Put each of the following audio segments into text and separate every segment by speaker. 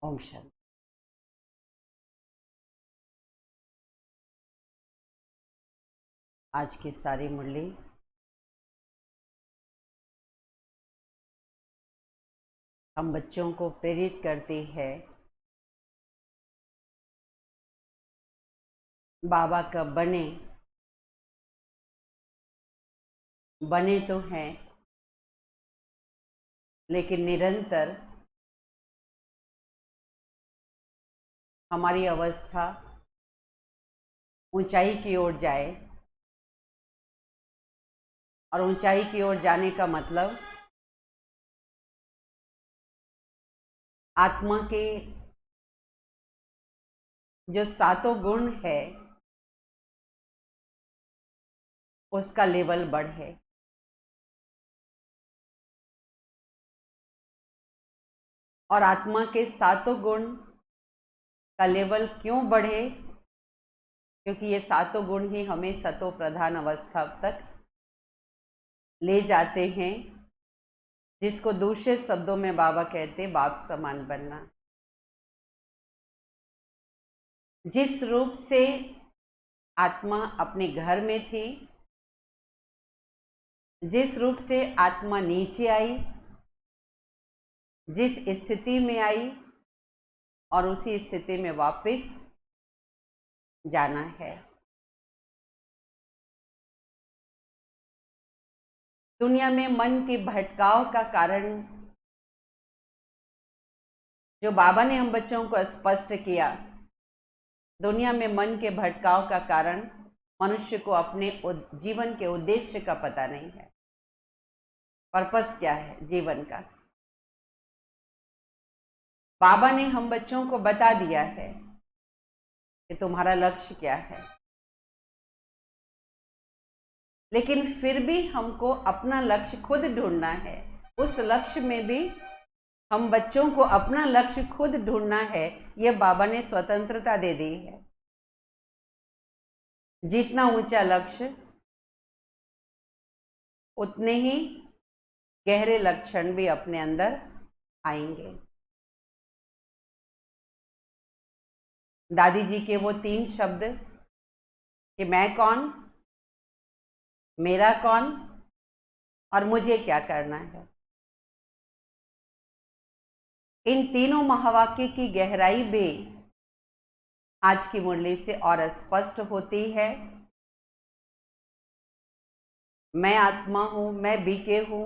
Speaker 1: ओम शांति। आज की सारी मुरली हम बच्चों को प्रेरित करती है बाबा कब बने। बने तो हैं, लेकिन निरंतर हमारी अवस्था ऊंचाई की ओर जाए। और ऊंचाई की ओर जाने का मतलब आत्मा के जो सातों गुण है उसका लेवल बढ़े। और आत्मा के सातों गुण का लेवल क्यों बढ़े? क्योंकि ये सातों गुण ही हमें सतो प्रधान अवस्था तक ले जाते हैं, जिसको दूसरे शब्दों में बाबा कहते हैं बाप समान बनना। जिस रूप से आत्मा अपने घर में थी, जिस रूप से आत्मा नीचे आई, जिस स्थिति में आई और उसी स्थिति में वापस जाना है। दुनिया में मन के भटकाव का कारण जो बाबा ने हम बच्चों को स्पष्ट किया, दुनिया में मन के भटकाव का कारण मनुष्य को अपने जीवन के उद्देश्य का पता नहीं है। पर्पस क्या है जीवन का? बाबा ने हम बच्चों को बता दिया है कि तुम्हारा लक्ष्य क्या है, लेकिन फिर भी हमको अपना लक्ष्य खुद ढूंढना है। उस लक्ष्य में भी हम बच्चों को अपना लक्ष्य खुद ढूंढना है। यह बाबा ने स्वतंत्रता दे दी है। जितना ऊंचा लक्ष्य उतने ही गहरे लक्षण भी अपने अंदर आएंगे। दादी जी के वो 3 शब्द कि मैं कौन, मेरा कौन और मुझे क्या करना है, इन तीनों महावाक्य की गहराई भी आज की मुरली से और स्पष्ट होती है। मैं आत्मा हूं, मैं बीके हूं,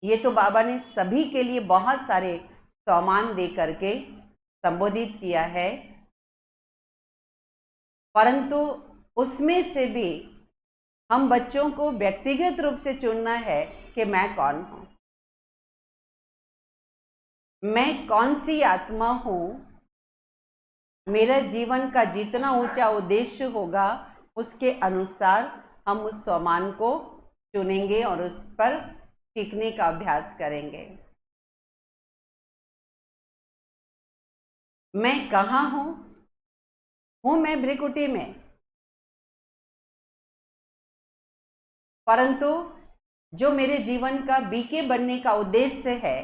Speaker 1: ये तो बाबा ने सभी के लिए बहुत सारे सम्मान दे करके संबोधित किया है, परंतु उसमें से भी हम बच्चों को व्यक्तिगत रूप से चुनना है कि मैं कौन हूं, मैं कौन सी आत्मा हूं। मेरा जीवन का जितना ऊंचा उद्देश्य होगा उसके अनुसार हम उस सम्मान को चुनेंगे और उस पर टिकने का अभ्यास करेंगे। मैं कहाँ हूं मैं भ्रिकुटी में, परंतु जो मेरे जीवन का बीके बनने का उद्देश्य है,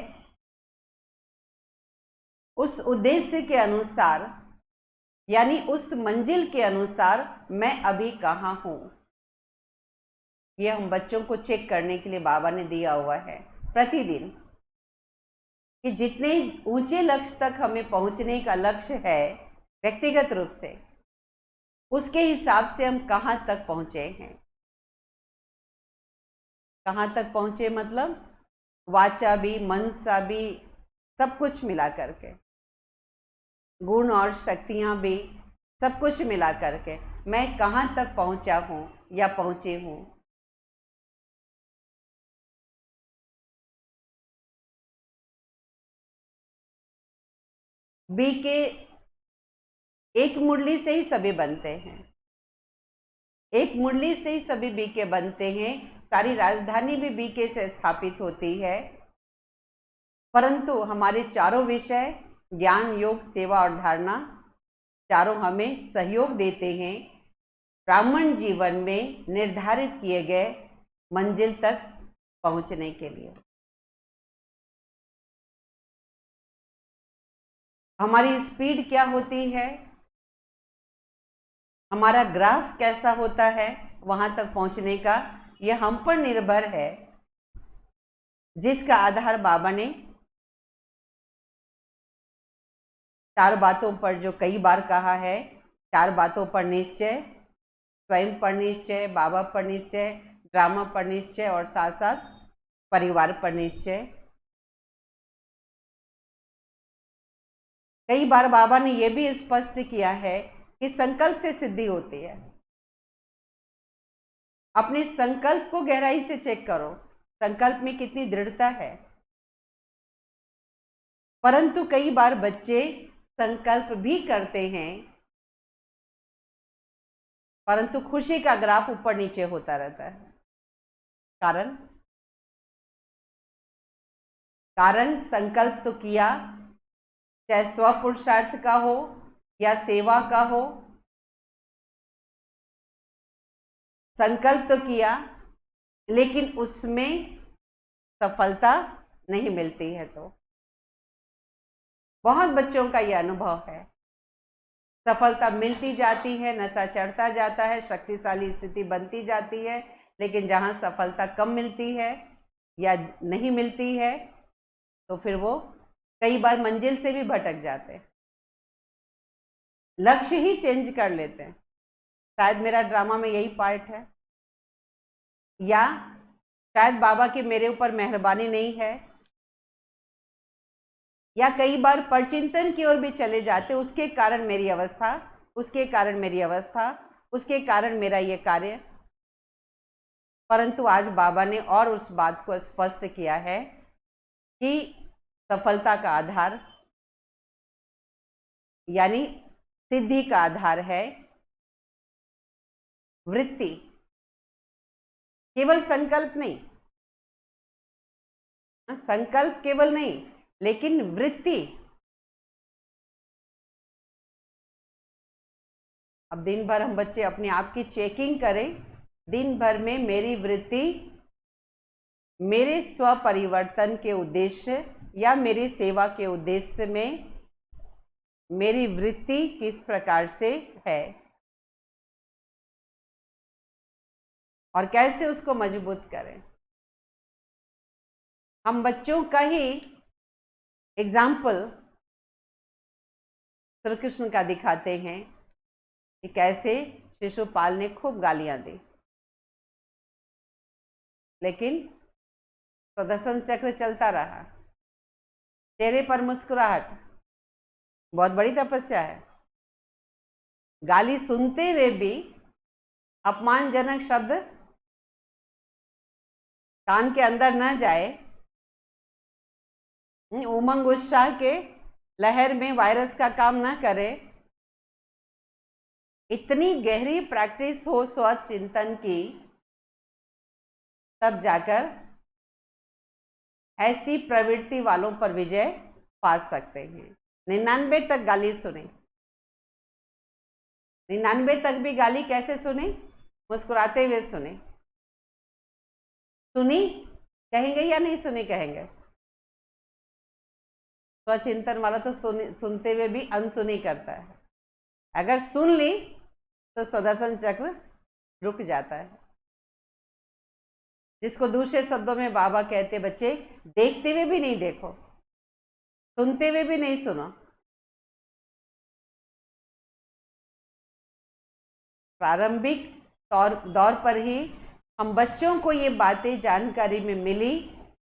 Speaker 1: उस उद्देश्य के अनुसार यानी उस मंजिल के अनुसार मैं अभी कहाँ हूं, यह हम बच्चों को चेक करने के लिए बाबा ने दिया हुआ है प्रतिदिन कि जितने ऊंचे लक्ष्य तक हमें पहुंचने का लक्ष्य है व्यक्तिगत रूप से, उसके हिसाब से हम कहाँ तक पहुंचे हैं। कहाँ तक पहुंचे मतलब वाचा भी, मनसा भी, सब कुछ मिला करके, गुण और शक्तियां भी, सब कुछ मिला करके मैं कहाँ तक पहुंचा हूं या पहुंची हूं। बी के एक मुरली से ही सभी बनते हैं, एक मुरली से ही सभी बीके बनते हैं। सारी राजधानी भी बीके से स्थापित होती है, परंतु हमारे चारों विषय ज्ञान, योग, सेवा और धारणा चारों हमें सहयोग देते हैं ब्राह्मण जीवन में निर्धारित किए गए मंजिल तक पहुंचने के लिए। हमारी स्पीड क्या होती है, हमारा ग्राफ कैसा होता है वहां तक पहुंचने का, यह हम पर निर्भर है, जिसका आधार बाबा ने 4 बातों पर जो कई बार कहा है, 4 बातों पर निश्चय, स्वयं पर निश्चय, बाबा पर निश्चय, ड्रामा पर निश्चय और साथ साथ परिवार पर निश्चय। कई बार बाबा ने यह भी स्पष्ट किया है कि संकल्प से सिद्धि होती है। अपने संकल्प को गहराई से चेक करो, संकल्प में कितनी दृढ़ता है। परंतु कई बार बच्चे संकल्प भी करते हैं, परंतु खुशी का ग्राफ ऊपर नीचे होता रहता है। कारण संकल्प तो किया, चाहे स्व पुरुषार्थ का हो या सेवा का हो, संकल्प तो किया, लेकिन उसमें सफलता नहीं मिलती है। तो बहुत बच्चों का यह अनुभव है, सफलता मिलती जाती है, नशा चढ़ता जाता है, शक्तिशाली स्थिति बनती जाती है, लेकिन जहां सफलता कम मिलती है या नहीं मिलती है तो फिर वो कई बार मंजिल से भी भटक जाते हैं, लक्ष्य ही चेंज कर लेते हैं। शायद मेरा ड्रामा में यही पार्ट है, या शायद बाबा की मेरे ऊपर मेहरबानी नहीं है, या कई बार परचिंतन की ओर भी चले जाते, उसके कारण मेरी अवस्था, उसके कारण मेरी अवस्था, उसके कारण मेरा ये कार्य। परंतु आज बाबा ने और उस बात को स्पष्ट किया है कि सफलता का आधार यानी सिद्धि का आधार है वृत्ति, केवल संकल्प नहीं, संकल्प केवल नहीं, लेकिन वृत्ति। अब दिन भर हम बच्चे अपने आप की चेकिंग करें, दिन भर में मेरी वृत्ति मेरे स्व परिवर्तन के उद्देश्य या मेरी सेवा के उद्देश्य में मेरी वृत्ति किस प्रकार से है और कैसे उसको मजबूत करें। हम बच्चों का ही एग्जाम्पल श्री कृष्ण का दिखाते हैं कि कैसे शिशुपाल ने खूब गालियां दी, लेकिन सुदर्शन चक्र चलता रहा, चेहरे पर मुस्कुराहट, बहुत बड़ी तपस्या है। गाली सुनते हुए भी अपमानजनक शब्द कान के अंदर न जाए, उमंग उत्साह के लहर में वायरस का काम न करे, इतनी गहरी प्रैक्टिस हो स्वचिंतन की, तब जाकर ऐसी प्रवृत्ति वालों पर विजय पा सकते हैं। 99 तक गाली सुने, 99 तक भी गाली कैसे सुने, मुस्कुराते हुए सुने। सुनी कहेंगे या नहीं सुनी कहेंगे? स्वचिंतन वाला तो सुनते हुए भी अनसुनी करता है, अगर सुन ली तो सुदर्शन चक्र रुक जाता है, जिसको दूसरे शब्दों में बाबा कहते बच्चे देखते हुए भी नहीं देखो, सुनते हुए भी नहीं सुनो। प्रारंभिक दौर पर ही हम बच्चों को ये बातें जानकारी में मिली,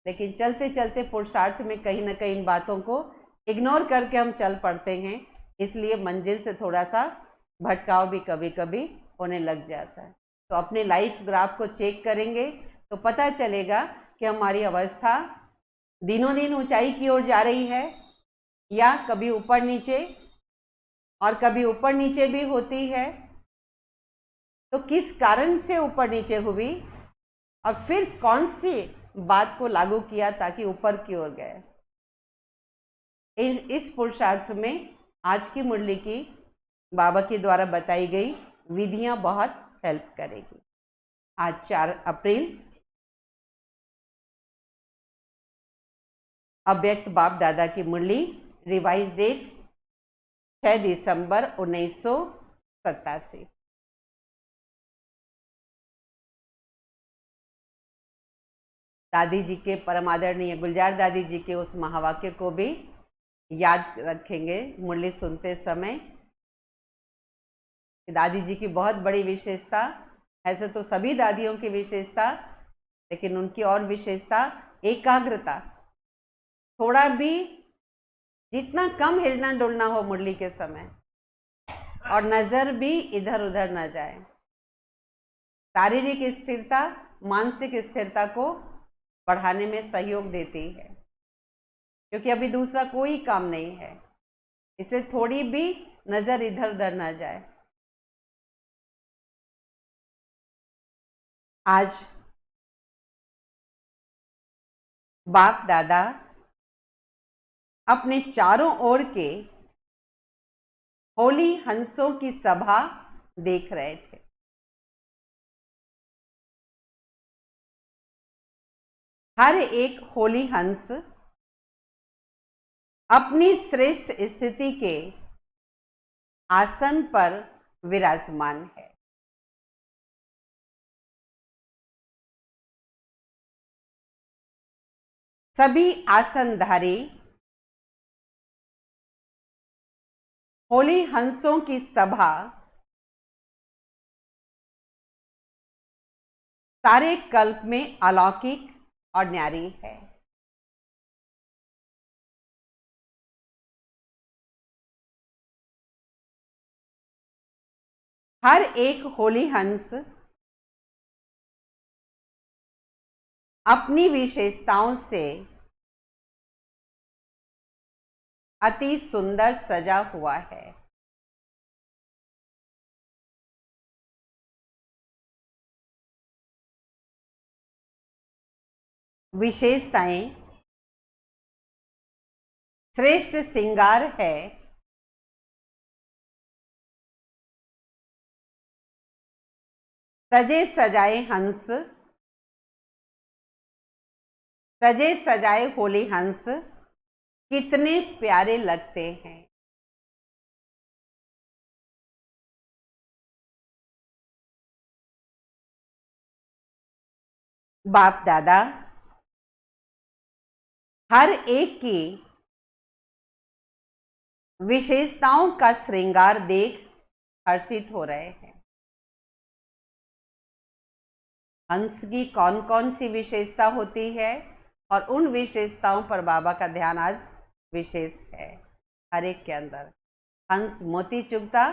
Speaker 1: लेकिन चलते चलते पुरुषार्थ में कहीं ना कहीं इन बातों को इग्नोर करके हम चल पड़ते हैं, इसलिए मंजिल से थोड़ा सा भटकाव भी कभी कभी होने लग जाता है। तो अपने लाइफ ग्राफ को चेक करेंगे तो पता चलेगा कि हमारी अवस्था दिनों दिन ऊंचाई की ओर जा रही है या कभी ऊपर नीचे, और कभी ऊपर नीचे भी होती है। तो किस कारण से ऊपर नीचे हुई और फिर कौन सी बात को लागू किया ताकि ऊपर की ओर गए, इस पुरुषार्थ में आज की मुरली की बाबा के द्वारा बताई गई विधियां बहुत हेल्प करेगी। आज 4 अप्रैल अव्यक्त बाप दादा की मुरली, रिवाइज डेट 6 दिसंबर 1987। दादी जी के, परम आदरणीय गुलजार दादी जी के उस महावाक्य को भी याद रखेंगे मुरली सुनते समय। दादी जी की बहुत बड़ी विशेषता, ऐसे तो सभी दादियों की विशेषता, लेकिन उनकी और विशेषता एकाग्रता। थोड़ा भी, जितना कम हिलना डुलना हो मुरली के समय, और नजर भी इधर उधर न जाए। शारीरिक स्थिरता मानसिक स्थिरता को बढ़ाने में सहयोग देती है, क्योंकि अभी दूसरा कोई काम नहीं है, इसलिए थोड़ी भी नजर इधर उधर न जाए। आज बाप दादा अपने चारों ओर के होली हंसों की सभा देख रहे थे। हर एक होली हंस अपनी श्रेष्ठ स्थिति के आसन पर विराजमान है। सभी आसनधारी होली हंसों की सभा सारे कल्प में अलौकिक और न्यारी है। हर एक होली हंस अपनी विशेषताओं से अति सुंदर सजा हुआ है। विशेषताएं श्रेष्ठ श्रृंगार है, सजे सजाए हंस, सजे सजाए होली हंस कितने प्यारे लगते हैं। बाप दादा हर एक की विशेषताओं का श्रृंगार देख हर्षित हो रहे हैं। हंस की कौन कौन सी विशेषता होती है, और उन विशेषताओं पर बाबा का ध्यान आज विशेष है। हर एक के अंदर हंस मोती चुगता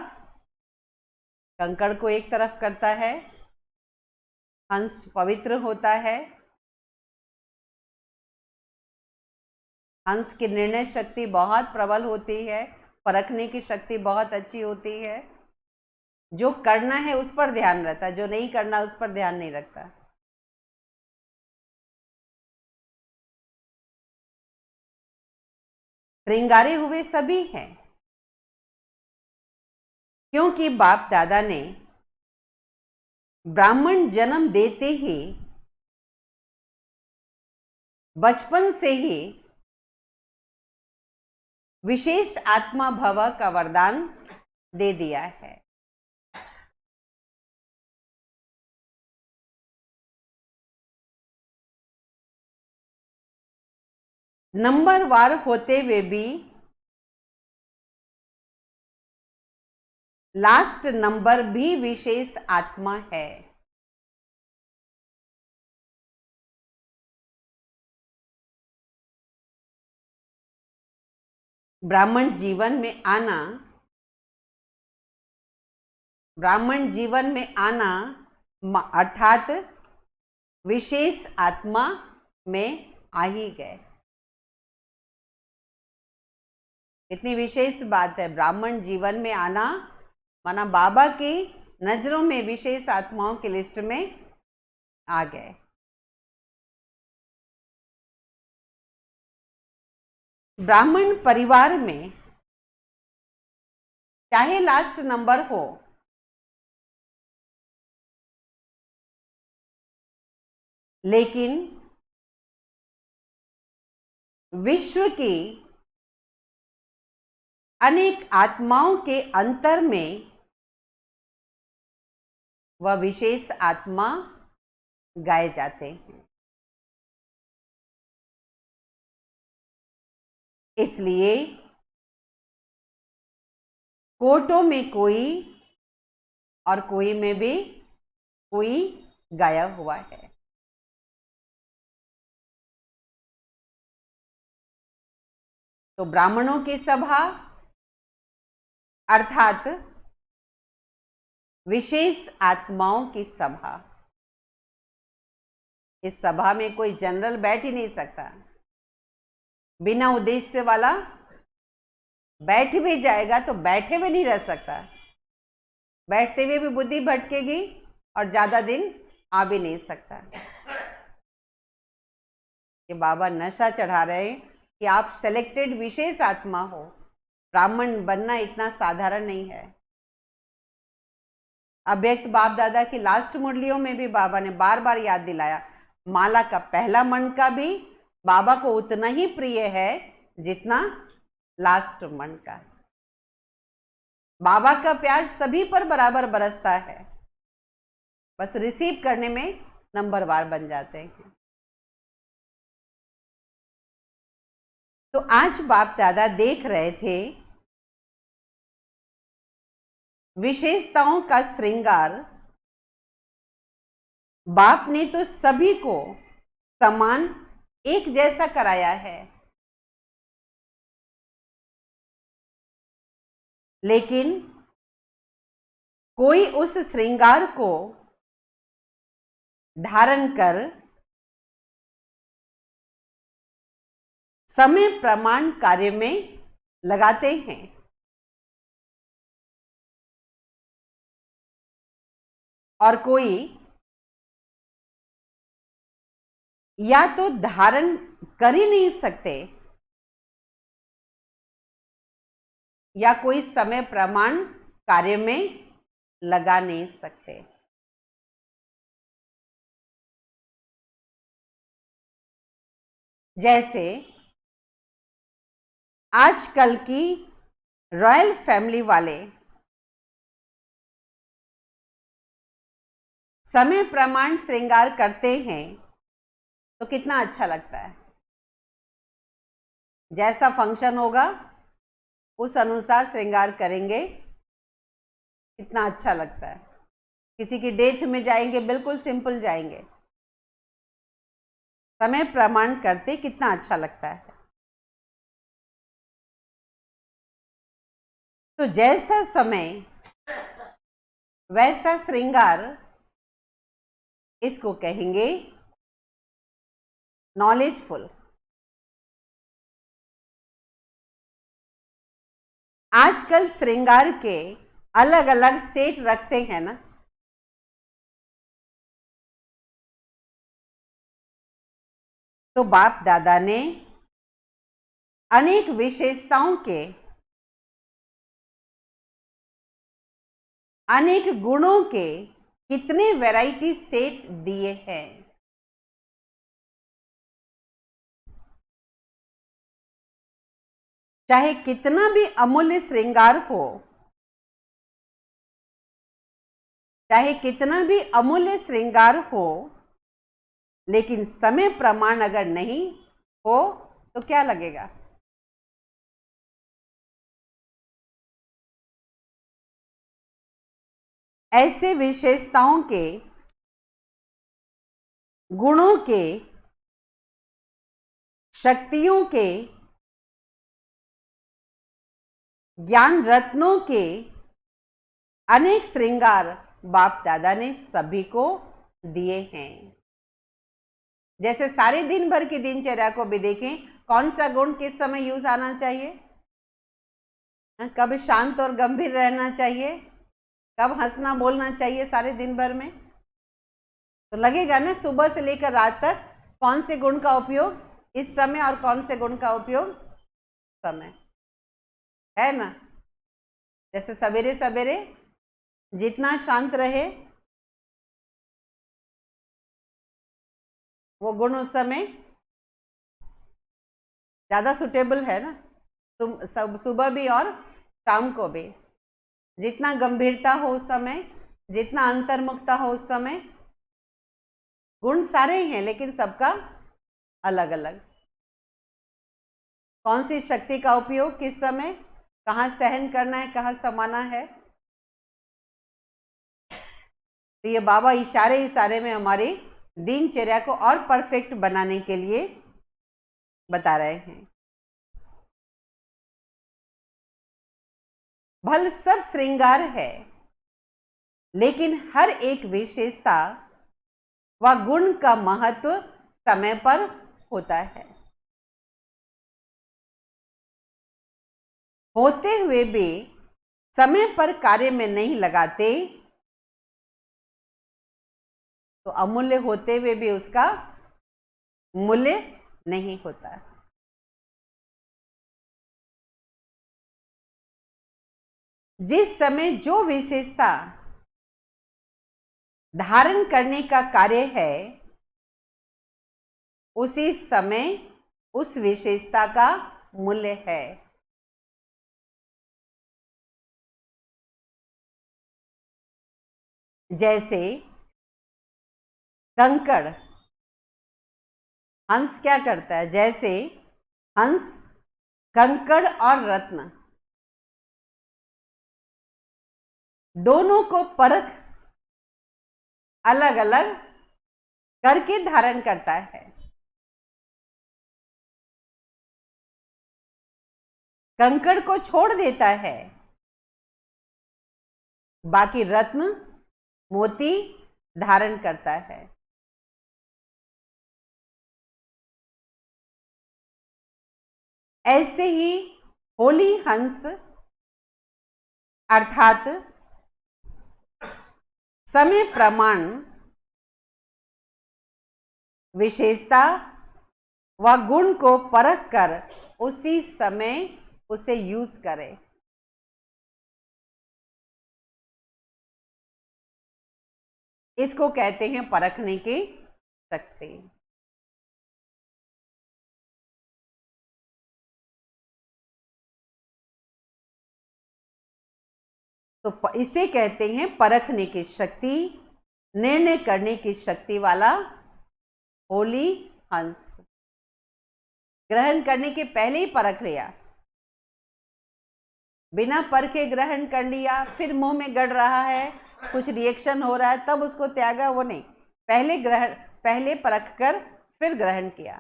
Speaker 1: कंकड़ को एक तरफ करता है, हंस पवित्र होता है, हंस की निर्णय शक्ति बहुत प्रबल होती है, परखने की शक्ति बहुत अच्छी होती है। जो करना है उस पर ध्यान रहता है, जो नहीं करना उस पर ध्यान नहीं रखता। श्रृंगारे हुए सभी हैं, क्योंकि बाप दादा ने ब्राह्मण जन्म देते ही, बचपन से ही विशेष आत्मा भव का वरदान दे दिया है। नंबरवार होते हुए भी लास्ट नंबर भी विशेष आत्मा है। ब्राह्मण जीवन में आना, ब्राह्मण जीवन में आना अर्थात विशेष आत्मा में आ ही गए। इतनी विशेष बात है, ब्राह्मण जीवन में आना माना बाबा की नजरों में विशेष आत्माओं की लिस्ट में आ गए। ब्राह्मण परिवार में चाहे लास्ट नंबर हो, लेकिन विश्व की अनेक आत्माओं के अंतर में वह विशेष आत्मा गाए जाते हैं। इसलिए कोटों में कोई और कोई में भी कोई गाया हुआ है। तो ब्राह्मणों की सभा अर्थात विशेष आत्माओं की सभा, इस सभा में कोई जनरल बैठ ही नहीं सकता। बिना उद्देश्य वाला बैठ भी जाएगा तो बैठे हुए नहीं रह सकता, बैठते हुए भी बुद्धि भटकेगी और ज्यादा दिन आ भी नहीं सकता। कि बाबा नशा चढ़ा रहे हैं कि आप सेलेक्टेड विशेष आत्मा हो, ब्राह्मण बनना इतना साधारण नहीं है। अव्यक्त बाप दादा की लास्ट मुरलियों में भी बाबा ने बार बार याद दिलाया, माला का पहला मंत्र भी बाबा को उतना ही प्रिय है जितना लास्ट मंत्र का। बाबा का प्यार सभी पर बराबर बरसता है, बस रिसीव करने में नंबरवार बन जाते हैं। तो आज बाप दादा देख रहे थे विशेषताओं का श्रृंगार। बाप ने तो सभी को समान एक जैसा कराया है, लेकिन कोई उस श्रृंगार को धारण कर समय प्रमाण कार्य में लगाते हैं, और कोई या तो धारण कर ही नहीं सकते या कोई समय प्रमाण कार्य में लगा नहीं सकते। जैसे आजकल की रॉयल फैमिली वाले समय प्रमाण श्रृंगार करते हैं तो कितना अच्छा लगता है। जैसा फंक्शन होगा उस अनुसार श्रृंगार करेंगे, कितना अच्छा लगता है। किसी की डेथ में जाएंगे बिल्कुल सिंपल जाएंगे, समय प्रमाण करते कितना अच्छा लगता है। तो जैसा समय वैसा श्रृंगार, इसको कहेंगे नॉलेजफुल। आजकल श्रृंगार के अलग अलग सेट रखते हैं ना, तो बाप दादा ने अनेक विशेषताओं के, अनेक गुणों के कितने वैरायटी सेट दिए हैं। चाहे कितना भी अमूल्य श्रृंगार हो, चाहे कितना भी अमूल्य श्रृंगार हो, लेकिन समय प्रमाण अगर नहीं हो तो क्या लगेगा। ऐसे विशेषताओं के, गुणों के, शक्तियों के, ज्ञान रत्नों के अनेक श्रृंगार बाप दादा ने सभी को दिए हैं। जैसे सारे दिन भर की दिनचर्या को भी देखें, कौन सा गुण किस समय यूज आना चाहिए, कब शांत और गंभीर रहना चाहिए, कब हंसना बोलना चाहिए सारे दिन भर में, तो लगेगा ना सुबह से लेकर रात तक कौन से गुण का उपयोग इस समय और कौन से गुण का उपयोग समय, है ना। जैसे सवेरे सवेरे जितना शांत रहे वो गुण उस समय ज़्यादा सुटेबल है ना, सुबह भी और शाम को भी, जितना गंभीरता हो उस समय, जितना अंतर्मुखता हो उस समय। गुण सारे ही हैं लेकिन सबका अलग अलग। कौन सी शक्ति का उपयोग किस समय, कहाँ सहन करना है, कहाँ समाना है। तो ये बाबा इशारे इशारे में हमारी दिनचर्या को और परफेक्ट बनाने के लिए बता रहे हैं। भल सब श्रृंगार है, लेकिन हर एक विशेषता व गुण का महत्व समय पर होता है। होते हुए भी समय पर कार्य में नहीं लगाते तो अमूल्य होते हुए भी उसका मूल्य नहीं होता। जिस समय जो विशेषता धारण करने का कार्य है, उसी समय उस विशेषता का मूल्य है। जैसे कंकड़, हंस क्या करता है, जैसे हंस कंकड़ और रत्न दोनों को परख अलग अलग करके धारण करता है। कंकड़ को छोड़ देता है, बाकी रत्न मोती धारण करता है। ऐसे ही होली हंस अर्थात समय प्रमाण विशेषता व गुण को परख कर उसी समय उसे यूज करे। इसको कहते हैं परखने की शक्ति। तो इसे कहते हैं परखने की शक्ति, निर्णय करने की शक्ति वाला होली हंस। ग्रहण करने के पहले ही परख लिया, बिना परखे ग्रहण कर लिया, फिर मुंह में गड़ रहा है, कुछ रिएक्शन हो रहा है, तब उसको त्यागा, वो नहीं। पहले परख कर फिर ग्रहण किया।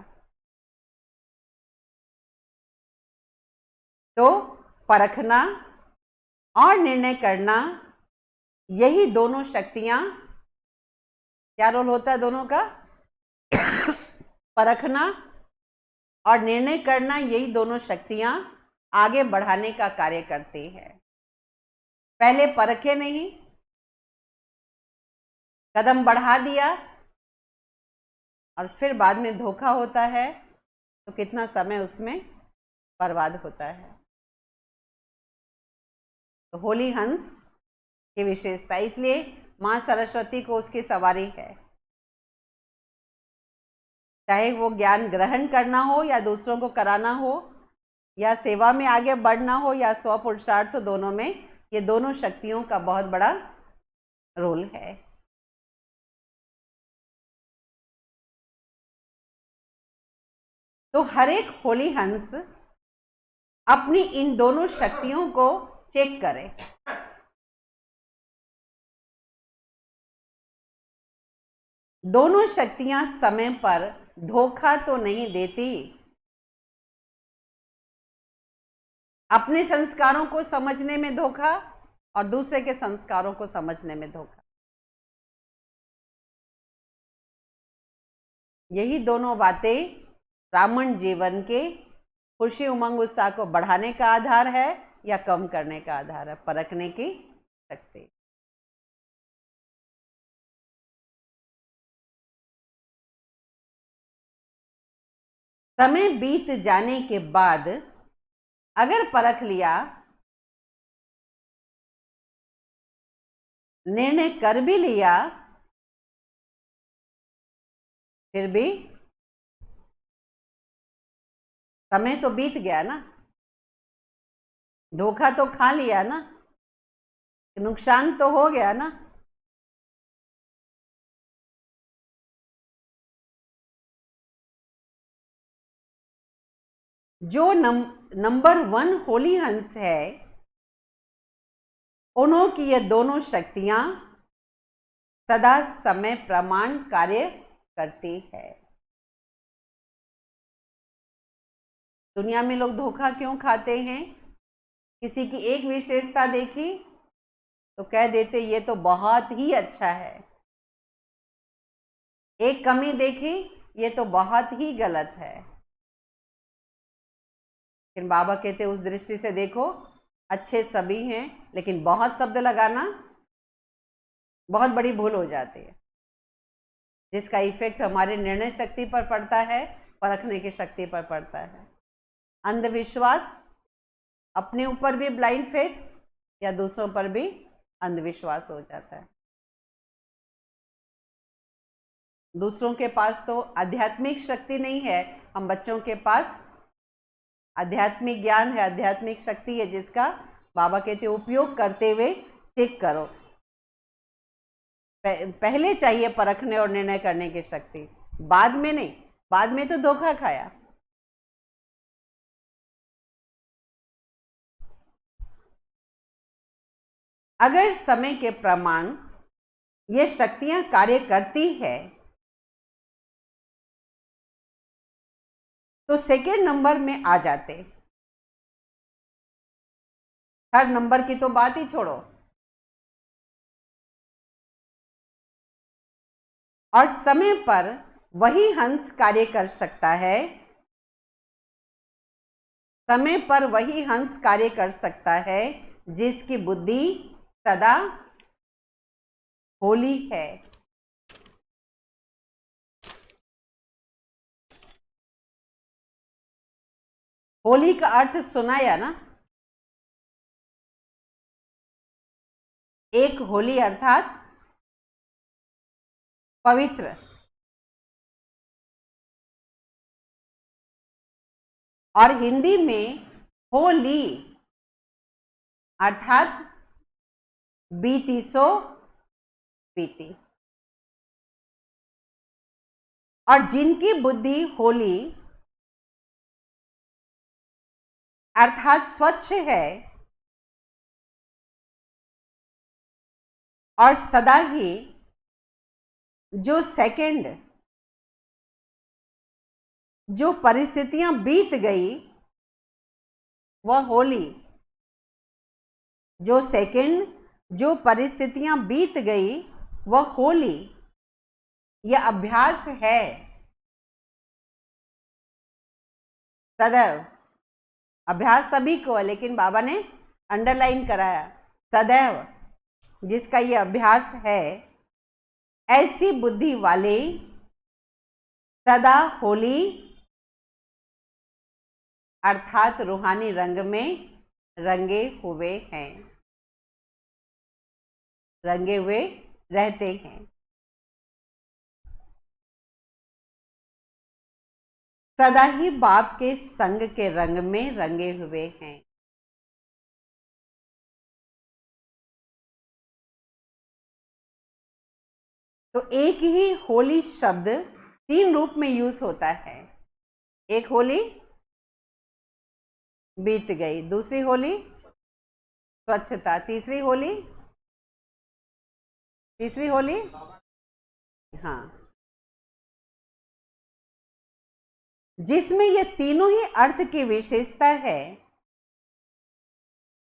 Speaker 1: तो परखना और निर्णय करना, यही दोनों शक्तियां, क्या रोल होता है दोनों का? परखना और निर्णय करना, यही दोनों शक्तियां आगे बढ़ाने का कार्य करती है। पहले परखे नहीं, कदम बढ़ा दिया और फिर बाद में धोखा होता है तो कितना समय उसमें बर्बाद होता है। तो होली हंस की विशेषता, इसलिए मां सरस्वती को उसकी सवारी है। चाहे वो ज्ञान ग्रहण करना हो या दूसरों को कराना हो, या सेवा में आगे बढ़ना हो, या स्व पुरुषार्थ, दोनों में ये दोनों शक्तियों का बहुत बड़ा रोल है। तो हर एक होली हंस अपनी इन दोनों शक्तियों को चेक करे। दोनों शक्तियां समय पर धोखा तो नहीं देती, अपने संस्कारों को समझने में धोखा और दूसरे के संस्कारों को समझने में धोखा। यही दोनों बातें ब्राह्मण जीवन के खुशी उमंग उत्साह को बढ़ाने का आधार है या कम करने का आधार है, परखने की शक्ति। समय बीत जाने के बाद अगर परख लिया, निर्णय कर भी लिया, फिर भी समय तो बीत गया ना। धोखा तो खा लिया ना, नुकसान तो हो गया ना। जो नंबर 1 होली हंस है, उन्हों की ये दोनों शक्तियां सदा समय प्रमाण कार्य करती है। दुनिया में लोग धोखा क्यों खाते हैं? किसी की एक विशेषता देखी तो कह देते ये तो बहुत ही अच्छा है, एक कमी देखी ये तो बहुत ही गलत है। लेकिन बाबा कहते उस दृष्टि से देखो, अच्छे सभी हैं, लेकिन बहुत शब्द लगाना बहुत बड़ी भूल हो जाती है, जिसका इफेक्ट हमारे निर्णय शक्ति पर पड़ता है, परखने की शक्ति पर पड़ता है। अंधविश्वास, अपने ऊपर भी ब्लाइंड फेथ या दूसरों पर भी अंधविश्वास हो जाता है। दूसरों के पास तो आध्यात्मिक शक्ति नहीं है, हम बच्चों के पास आध्यात्मिक ज्ञान है, आध्यात्मिक शक्ति है, जिसका बाबा कहते उपयोग करते हुए चेक करो। पहले चाहिए परखने और निर्णय करने की शक्ति, बाद में नहीं। बाद में तो धोखा खाया। अगर समय के प्रमाण ये शक्तियां कार्य करती है तो सेकेंड नंबर में आ जाते। थर्ड नंबर की तो बात ही छोड़ो। और समय पर वही हंस कार्य कर सकता है, समय पर वही हंस कार्य कर सकता है जिसकी बुद्धि सदा होली है। होली का अर्थ सुनाया ना, एक होली अर्थात पवित्र, और हिंदी में होली अर्थात बीती सो बीती। और जिनकी बुद्धि होली अर्थात स्वच्छ है और सदा ही जो सेकंड, जो परिस्थितियां बीत गई वह होली, जो सेकंड, जो परिस्थितियां बीत गई वह होली, यह अभ्यास है सदैव। अभ्यास सभी को है, लेकिन बाबा ने अंडरलाइन कराया सदैव, जिसका यह अभ्यास है, ऐसी बुद्धि वाले सदा होली अर्थात रूहानी रंग में रंगे हुए हैं, रंगे हुए रहते हैं। सदा ही बाप के संग के रंग में रंगे हुए हैं। तो एक ही होली शब्द 3 रूप में यूज होता है। एक होली बीत गई, दूसरी होली स्वच्छता, तीसरी होली हाँ, जिसमें ये तीनों ही अर्थ की विशेषता है।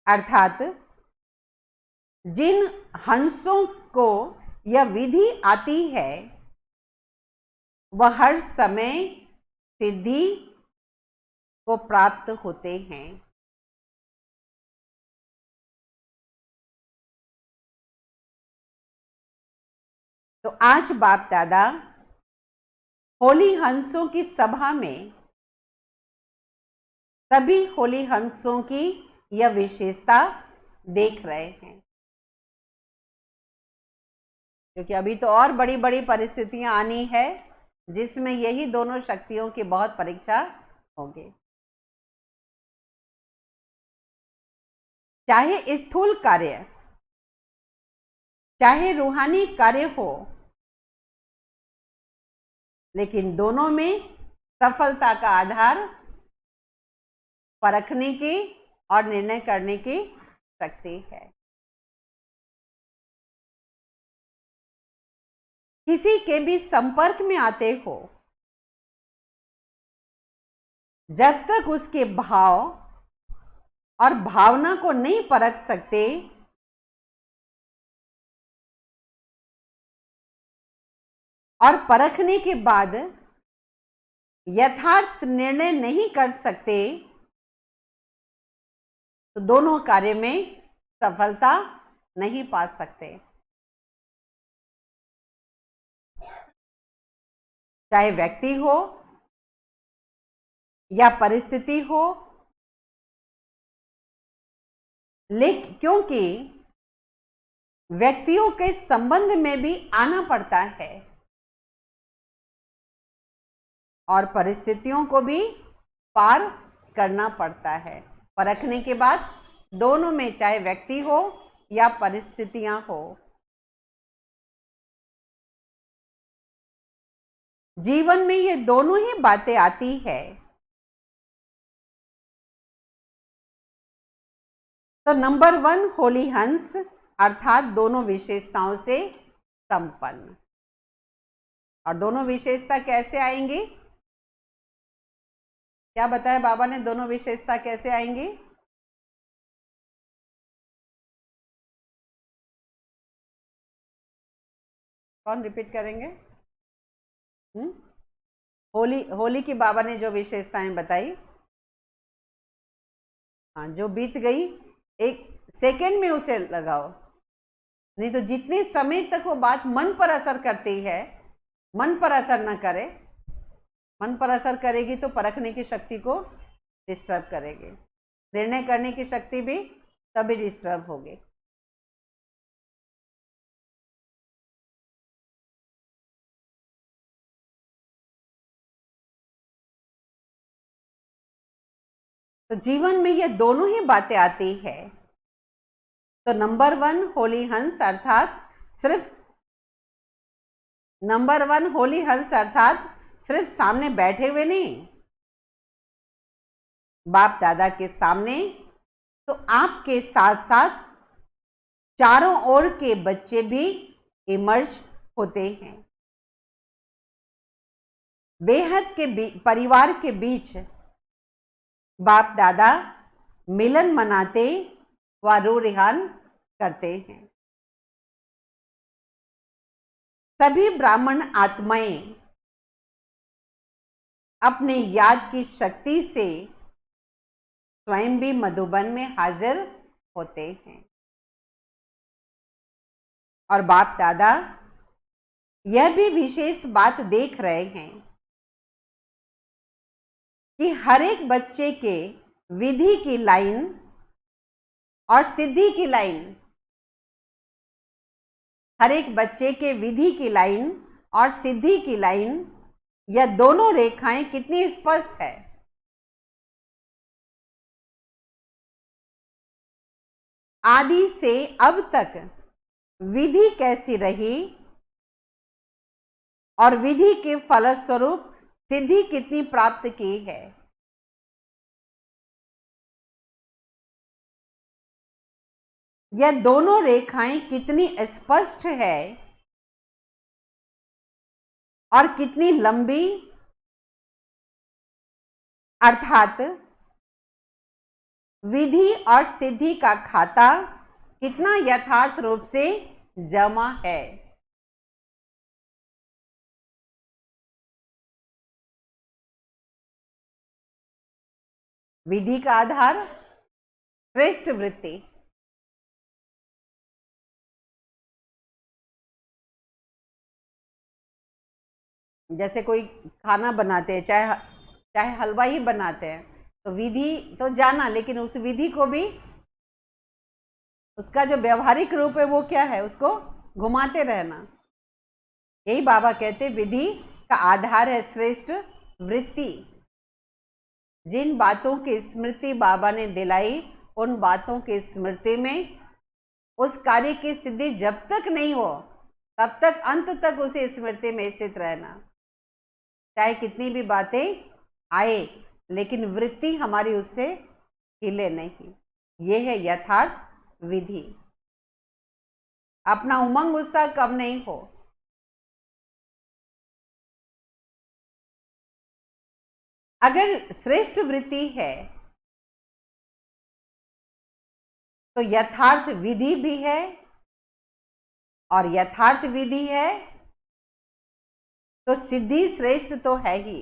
Speaker 1: अर्थात जिन हंसों को यह विधि आती है वह हर समय सिद्धि को प्राप्त होते हैं। तो आज बाप दादा होली हंसों की सभा में सभी होली हंसों की यह विशेषता देख रहे हैं, क्योंकि अभी तो और बड़ी बड़ी परिस्थितियां आनी है जिसमें यही दोनों शक्तियों की बहुत परीक्षा होगी। चाहे स्थूल कार्य चाहे रूहानी कार्य हो, लेकिन दोनों में सफलता का आधार परखने की और निर्णय करने की शक्ति है। किसी के भी संपर्क में आते हो, जब तक उसके भाव और भावना को नहीं परख सकते, और परखने के बाद यथार्थ निर्णय नहीं कर सकते, तो दोनों कार्य में सफलता नहीं पा सकते। चाहे व्यक्ति हो या परिस्थिति हो, लेकिन क्योंकि व्यक्तियों के संबंध में भी आना पड़ता है और परिस्थितियों को भी पार करना पड़ता है। परखने के बाद दोनों में, चाहे व्यक्ति हो या परिस्थितियां हो, जीवन में ये दोनों ही बातें आती है। तो नंबर 1 होली हंस अर्थात दोनों विशेषताओं से संपन्न। और दोनों विशेषता कैसे आएंगी? क्या बताया बाबा ने, दोनों विशेषता कैसे आएंगी? कौन रिपीट करेंगे? होली की बाबा ने जो विशेषताएं बताई, हाँ, जो बीत गई एक सेकंड में उसे लगाओ, नहीं तो जितने समय तक वो बात मन पर असर करती है, मन पर असर न करे। मन पर असर करेगी तो परखने की शक्ति को डिस्टर्ब करेगी, निर्णय करने की शक्ति भी तभी डिस्टर्ब होगी। तो जीवन में ये दोनों ही बातें आती है। तो नंबर 1 होली हंस अर्थात सिर्फ सामने बैठे हुए नहीं, बाप दादा के सामने, तो आपके साथ साथ चारों ओर के बच्चे भी इमर्ज होते हैं। बेहद के परिवार के बीच बाप दादा मिलन मनाते व रूह रिहान करते हैं। सभी ब्राह्मण आत्माएं अपने याद की शक्ति से स्वयं भी मधुबन में हाजिर होते हैं। और बाप दादा यह भी विशेष बात देख रहे हैं कि हर एक बच्चे के विधि की लाइन और सिद्धि की लाइन, हर एक बच्चे के विधि की लाइन और सिद्धि की लाइन, यह दोनों रेखाएं कितनी स्पष्ट है। आदि से अब तक विधि कैसी रही और विधि के फलस्वरूप सिद्धि कितनी प्राप्त की है। यह दोनों रेखाएं कितनी स्पष्ट है और कितनी लंबी, अर्थात विधि और सिद्धि का खाता कितना यथार्थ रूप से जमा है। विधि का आधार श्रेष्ठ वृत्ति, जैसे कोई खाना बनाते हैं, चाहे हलवा ही बनाते हैं, तो विधि तो जाना, लेकिन उस विधि को भी, उसका जो व्यवहारिक रूप है वो क्या है, उसको घुमाते रहना। यही बाबा कहते विधि का आधार है श्रेष्ठ वृत्ति। जिन बातों की स्मृति बाबा ने दिलाई उन बातों की स्मृति में उस कार्य की सिद्धि जब तक नहीं हो तब तक अंत तक उसे स्मृति में स्थित रहना। चाहे कितनी भी बातें आए लेकिन वृत्ति हमारी उससे हिले नहीं। यह है यथार्थ विधि। अपना उमंग उत्साह कम नहीं हो। अगर श्रेष्ठ वृत्ति है तो यथार्थ विधि भी है, और यथार्थ विधि है तो सिद्धि श्रेष्ठ तो है ही।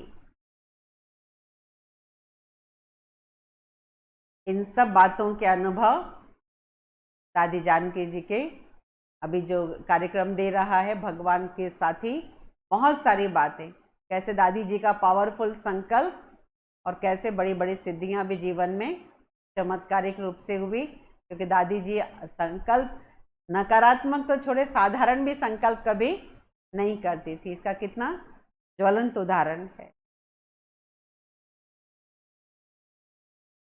Speaker 1: इन सब बातों के अनुभव दादी जानकी जी के अभी जो कार्यक्रम दे रहा है भगवान के साथी, बहुत सारी बातें, कैसे दादी जी का पावरफुल संकल्प और कैसे बड़ी बड़ी सिद्धियां भी जीवन में चमत्कारिक रूप से हुई। क्योंकि दादी जी संकल्प नकारात्मक तो छोड़े, साधारण भी संकल्प कभी नहीं करती थी। इसका कितना ज्वलंत उदाहरण है।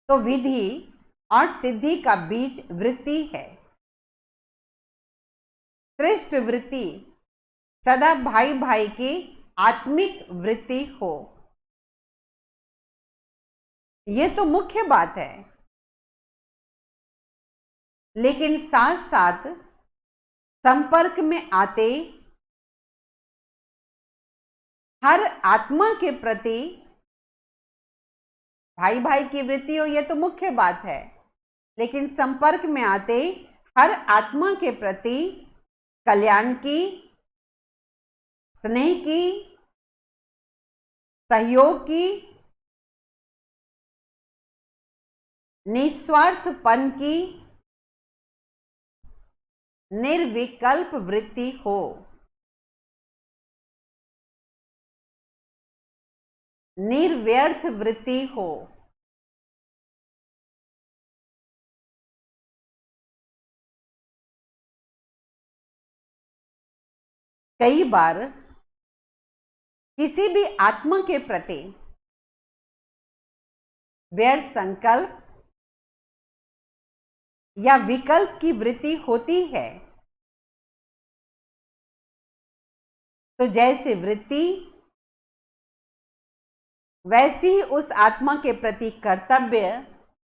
Speaker 1: तो विधि और सिद्धि का बीज वृत्ति है। श्रेष्ठ वृत्ति सदा भाई भाई की आत्मिक वृत्ति हो, यह तो मुख्य बात है। लेकिन साथ साथ संपर्क में आते हर आत्मा के प्रति भाई भाई की वृत्ति हो, यह तो मुख्य बात है। लेकिन संपर्क में आते हर आत्मा के प्रति कल्याण की, स्नेह की, सहयोग की, निस्वार्थपन की निर्विकल्प वृत्ति हो। निर्व्यर्थ वृत्ति हो। कई बार किसी भी आत्मा के प्रति व्यर्थ संकल्प या विकल्प की वृत्ति होती है, तो जैसे वृत्ति वैसी ही उस आत्मा के प्रति कर्तव्य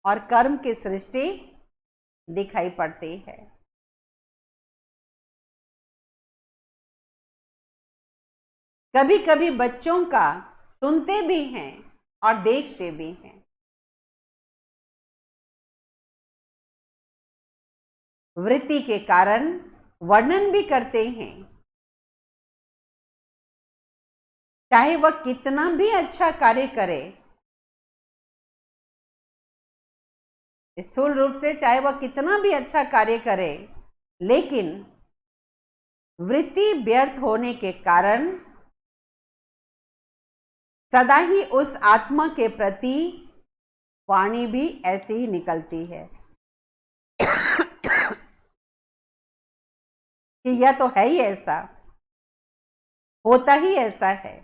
Speaker 1: और कर्म की सृष्टि दिखाई पड़ती है। कभी कभी बच्चों का सुनते भी हैं और देखते भी हैं। वृत्ति के कारण वर्णन भी करते हैं, चाहे वह कितना भी अच्छा कार्य करे, स्थूल रूप से चाहे वह कितना भी अच्छा कार्य करे, लेकिन वृत्ति व्यर्थ होने के कारण सदा ही उस आत्मा के प्रति वाणी भी ऐसी ही निकलती है कि यह तो है ही ऐसा, होता ही ऐसा है।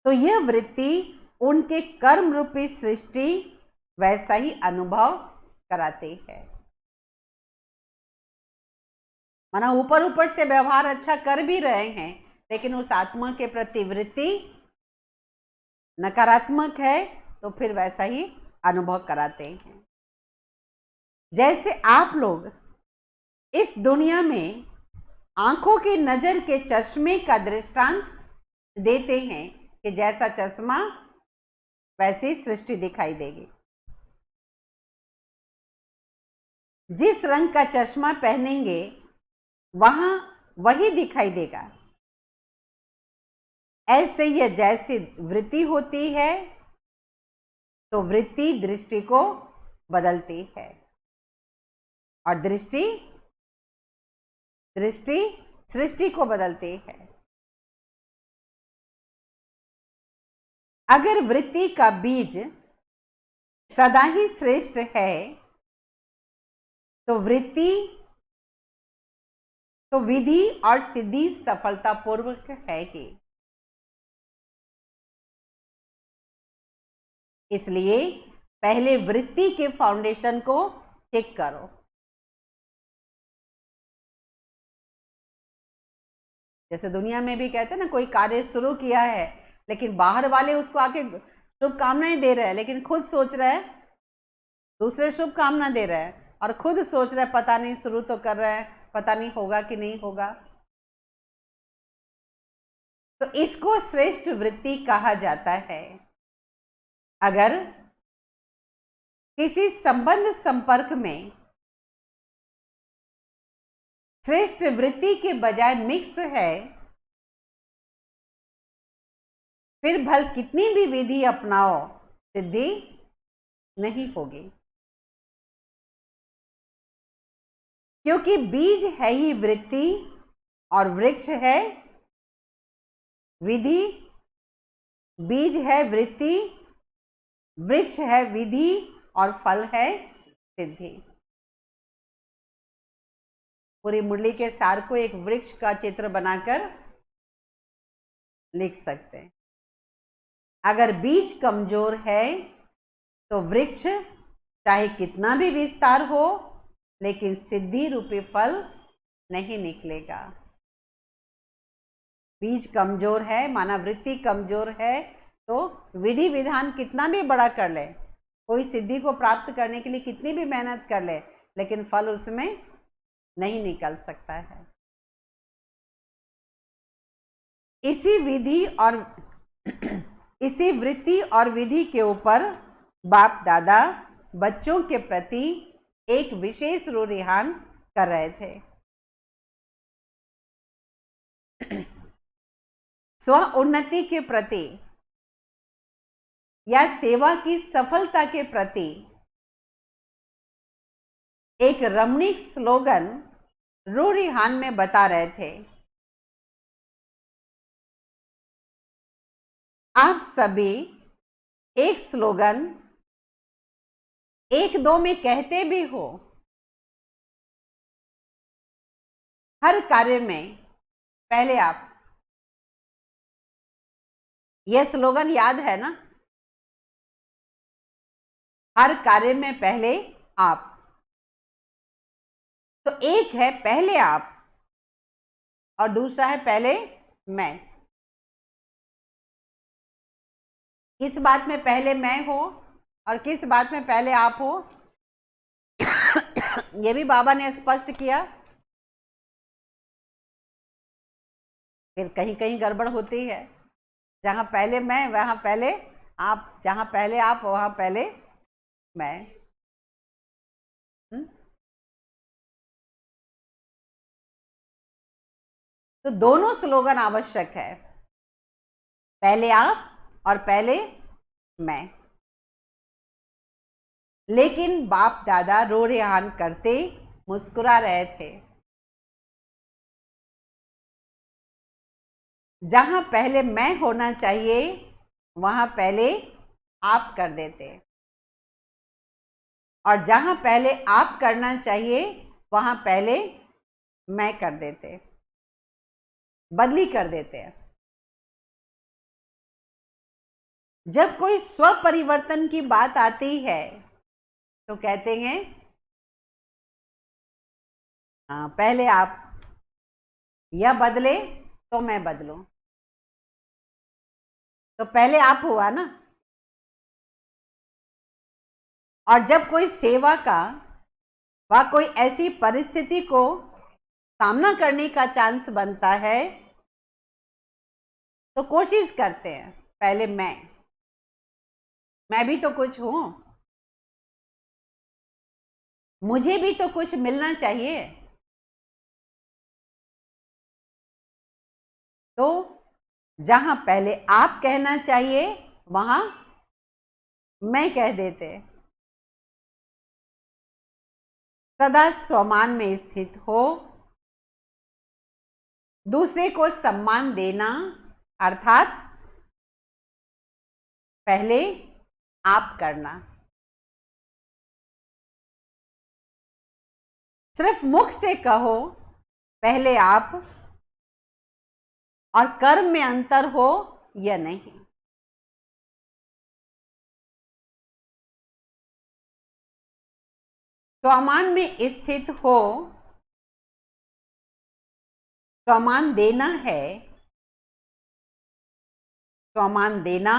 Speaker 1: तो यह वृत्ति उनके कर्म रूपी सृष्टि वैसा ही अनुभव कराती है। माना ऊपर ऊपर से व्यवहार अच्छा कर भी रहे हैं, लेकिन उस आत्मा के प्रति वृत्ति नकारात्मक है, तो फिर वैसा ही अनुभव कराते हैं। जैसे आप लोग इस दुनिया में आंखों की नजर के चश्मे का दृष्टांत देते हैं कि जैसा चश्मा वैसी सृष्टि दिखाई देगी। जिस रंग का चश्मा पहनेंगे वहां वही दिखाई देगा। ऐसे यह जैसी वृत्ति होती है तो वृत्ति दृष्टि को बदलती है, और दृष्टि सृष्टि को बदलती है। अगर वृत्ति का बीज सदा ही श्रेष्ठ है तो विधि और सिद्धि सफलतापूर्वक है ही। इसलिए पहले वृत्ति के फाउंडेशन को चेक करो। जैसे दुनिया में भी कहते हैं ना, कोई कार्य शुरू किया है लेकिन बाहर वाले उसको आके शुभकामनाएं दे रहे हैं, लेकिन खुद सोच रहे हैं, दूसरे शुभकामना दे रहे हैं और खुद सोच रहे हैं पता नहीं, शुरू तो कर रहे हैं, पता नहीं होगा कि नहीं होगा। तो इसको श्रेष्ठ वृत्ति कहा जाता है। अगर किसी संबंध संपर्क में श्रेष्ठ वृत्ति के बजाय मिक्स है, फिर भल कितनी भी विधि अपनाओ, सिद्धि नहीं होगी, क्योंकि बीज है ही वृत्ति और वृक्ष है विधि। बीज है वृत्ति, वृक्ष है विधि और फल है सिद्धि। पूरी मुरली के सार को एक वृक्ष का चित्र बनाकर लिख सकते हैं। अगर बीज कमजोर है तो वृक्ष चाहे कितना भी विस्तार हो, लेकिन सिद्धि रूपी फल नहीं निकलेगा। बीज कमजोर है, माना वृत्ति कमजोर है, तो विधि विधान कितना भी बड़ा कर ले, कोई सिद्धि को प्राप्त करने के लिए कितनी भी मेहनत कर ले, लेकिन फल उसमें नहीं निकल सकता है। इसी विधि और इसी वृत्ति और विधि के ऊपर बाप दादा बच्चों के प्रति एक विशेष रुझान कर रहे थे। स्व उन्नति के प्रति या सेवा की सफलता के प्रति एक रमणीक स्लोगन रुझान में बता रहे थे। आप सभी एक स्लोगन एक दो में कहते भी हो, हर कार्य में पहले आप। यह स्लोगन याद है ना? हर कार्य में पहले आप। तो एक है पहले आप और दूसरा है पहले मैं। किस बात में पहले मैं हो और किस बात में पहले आप हो, यह भी बाबा ने स्पष्ट किया। फिर कहीं कहीं गड़बड़ होती है, जहां पहले मैं वहां पहले आप, जहां पहले आप वहां पहले मैं। तो दोनों स्लोगन आवश्यक है, पहले आप और पहले मैं। लेकिन बाप दादा रुझान करते मुस्कुरा रहे थे। जहां पहले मैं होना चाहिए वहां पहले आप कर देते, और जहां पहले आप करना चाहिए वहां पहले मैं कर देते, बदली कर देते हैं। जब कोई स्व परिवर्तन की बात आती है तो कहते हैं हाँ पहले आप, या बदले तो मैं बदलूं। तो पहले आप हुआ ना। और जब कोई सेवा का व कोई ऐसी परिस्थिति को सामना करने का चांस बनता है तो कोशिश करते हैं पहले मैं भी तो कुछ हूं, मुझे भी तो कुछ मिलना चाहिए। तो जहां पहले आप कहना चाहिए वहां मैं कह देते। सदा स्वमान में स्थित हो, दूसरे को सम्मान देना, अर्थात पहले आप करना। सिर्फ मुख से कहो पहले आप, और कर्म में अंतर हो या नहीं। स्वमान में स्थित हो, स्वमान देना है, स्वमान देना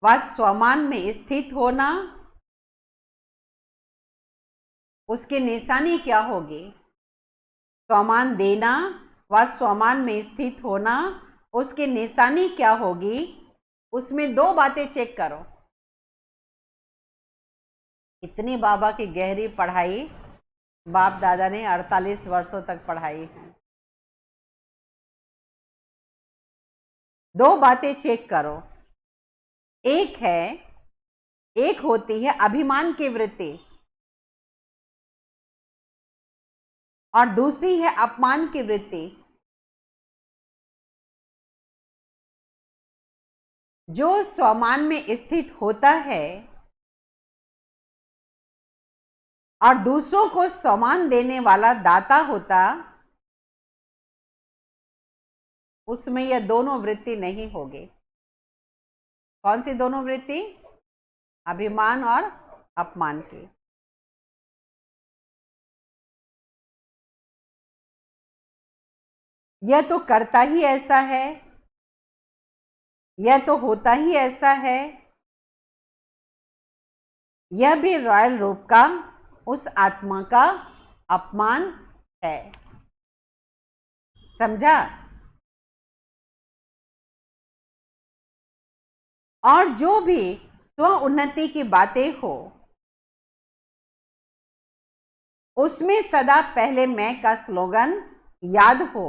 Speaker 1: व स्वमान में स्थित होना, उसकी निशानी क्या होगी? स्वमान देना व स्वमान में स्थित होना, उसकी निशानी क्या होगी? उसमें दो बातें चेक करो। इतनी बाबा की गहरी पढ़ाई बाप दादा ने 48 वर्षों तक पढ़ाई है। दो बातें चेक करो। एक होती है अभिमान की वृत्ति और दूसरी है अपमान की वृत्ति। जो स्वमान में स्थित होता है और दूसरों को सम्मान देने वाला दाता होता, उसमें यह दोनों वृत्ति नहीं होगी। कौन सी दोनों वृत्ति? अभिमान और अपमान की। यह तो करता ही ऐसा है, यह तो होता ही ऐसा है, यह भी रॉयल रूप का उस आत्मा का अपमान है। समझा? और जो भी स्व उन्नति की बातें हो, उसमें सदा पहले मैं का स्लोगन याद हो।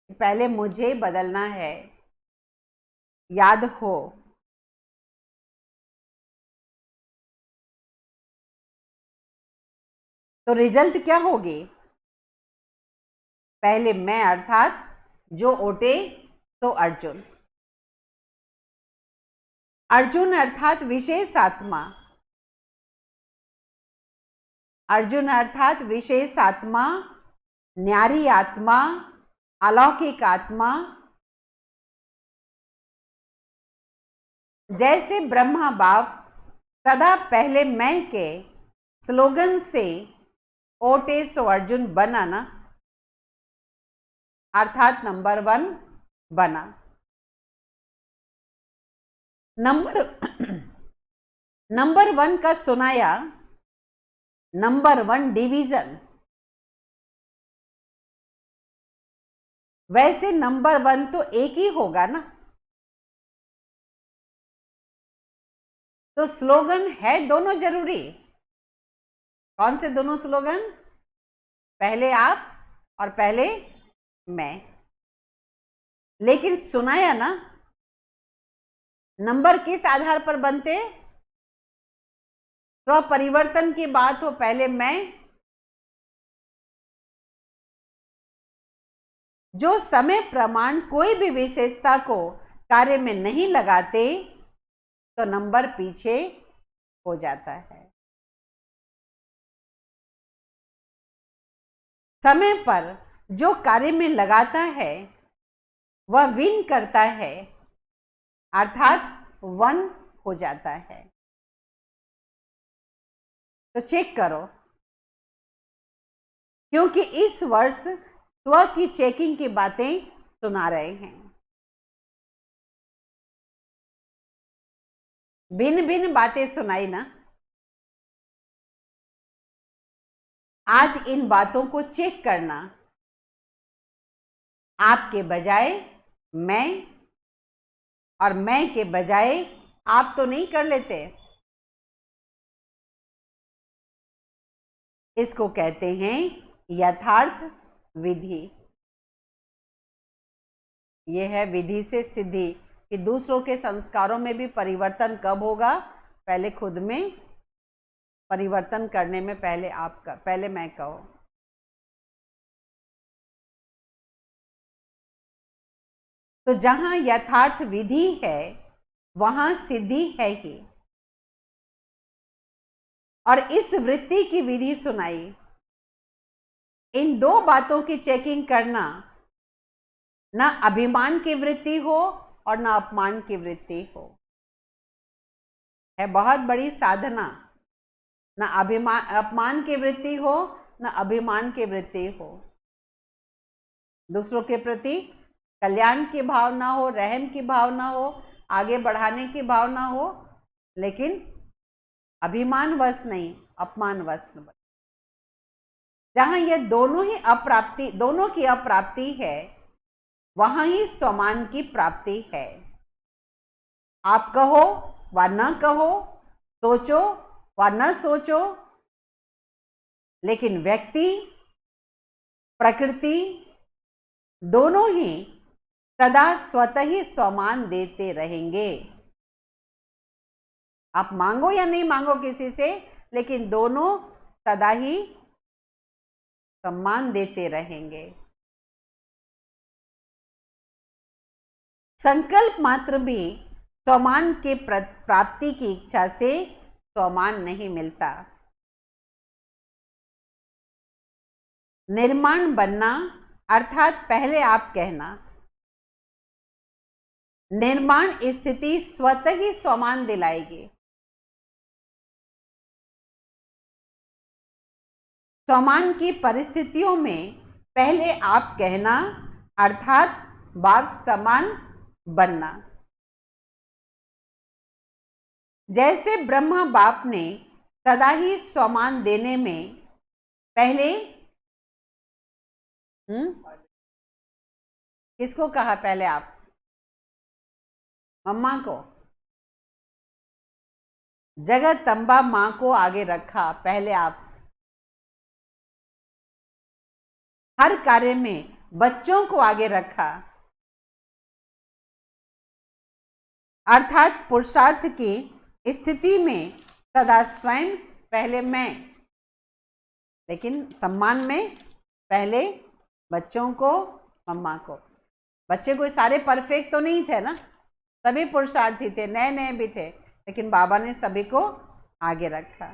Speaker 1: पहले मुझे बदलना है, याद हो। तो रिजल्ट क्या होगी? पहले मैं अर्थात जो ओटे तो अर्जुन, अर्जुन अर्थात विशेष आत्मा, अर्जुन अर्थात विशेष आत्मा, न्यारी आत्मा, अलौकिक आत्मा। जैसे ब्रह्मा बाप सदा पहले मैं के स्लोगन से ओटे सो अर्जुन बना ना, अर्थात नंबर 1 बना। नंबर 1 का सुनाया, नंबर 1 डिवीजन। वैसे नंबर 1 तो एक ही होगा ना, तो स्लोगन है दोनों जरूरी। कौन से दोनों स्लोगन? पहले आप और पहले मैं। लेकिन सुनाया ना, नंबर किस आधार पर बनते? स्व परिवर्तन की बात हो, पहले मैं। जो समय प्रमाण कोई भी विशेषता को कार्य में नहीं लगाते, तो नंबर पीछे हो जाता है। समय पर जो कार्य में लगाता है वह विन करता है, अर्थात 1 हो जाता है। तो चेक करो, क्योंकि इस वर्ष स्व की चेकिंग की बातें सुना रहे हैं। भिन्न भिन्न बातें सुनाई ना। आज इन बातों को चेक करना। आपके बजाय मैं और मैं के बजाय आप तो नहीं कर लेते। इसको कहते हैं यथार्थ विधि। यह है विधि से सिद्धि, कि दूसरों के संस्कारों में भी परिवर्तन कब होगा? पहले खुद में परिवर्तन करने में पहले आपका, पहले मैं कहो। तो जहां यथार्थ विधि है वहां सिद्धि है ही। और इस वृत्ति की विधि सुनाई। इन दो बातों की चेकिंग करना, ना अभिमान की वृत्ति हो और ना अपमान की वृत्ति हो, है बहुत बड़ी साधना। ना अभिमान अपमान की वृत्ति हो, ना अभिमान की वृत्ति हो। दूसरों के प्रति कल्याण की भावना हो, रहम की भावना हो, आगे बढ़ाने की भावना हो, लेकिन अभिमान वश नहीं, अपमान वश नहीं। जहां ये दोनों की अप्राप्ति है, वहां ही स्वमान की प्राप्ति है। आप कहो व न कहो, सोचो व न सोचो, लेकिन व्यक्ति प्रकृति दोनों ही सदा स्वतः ही स्वमान देते रहेंगे। आप मांगो या नहीं मांगो किसी से, लेकिन दोनों सदा ही सम्मान देते रहेंगे। संकल्प मात्र भी स्वमान के प्राप्ति की इच्छा से स्वमान नहीं मिलता। निर्माण बनना अर्थात पहले आप कहना, निर्माण स्थिति स्वतः ही स्वमान दिलाएगी। स्वमान की परिस्थितियों में पहले आप कहना अर्थात बाप समान बनना। जैसे ब्रह्मा बाप ने सदा ही स्वमान देने में पहले किसको कहा? पहले आप मम्मा को, जगदम्बा मां को आगे रखा। पहले आप हर कार्य में बच्चों को आगे रखा, अर्थात पुरुषार्थ की स्थिति में सदा स्वयं पहले मैं, लेकिन सम्मान में पहले बच्चों को, मम्मा को। बच्चे कोई सारे परफेक्ट तो नहीं थे ना, सभी पुरुषार्थी थे, नए नए भी थे, लेकिन बाबा ने सभी को आगे रखा।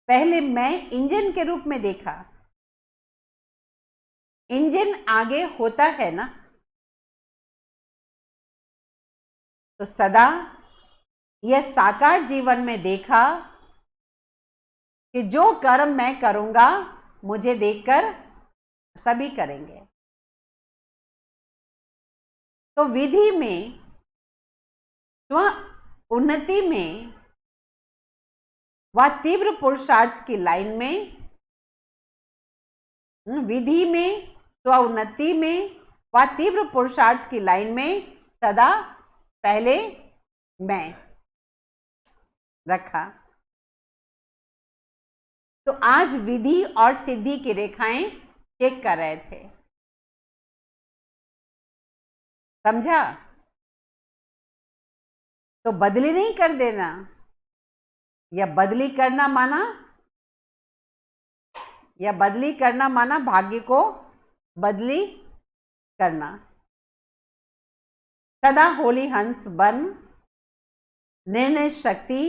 Speaker 1: पहले मैं इंजन के रूप में देखा। इंजन आगे होता है ना, तो सदा यह साकार जीवन में देखा कि जो कर्म मैं करूंगा मुझे देखकर सभी करेंगे। तो विधि में, स्व उन्नति में व तीव्र पुरुषार्थ की लाइन में, विधि में, स्व उन्नति में व तीव्र पुरुषार्थ की लाइन में सदा पहले मैं रखा। तो आज विधि और सिद्धि की रेखाएं चेक कर रहे थे, समझा? तो बदली नहीं कर देना, या बदली करना माना भाग्य को बदली करना। सदा होली हंस बन, निर्णय शक्ति,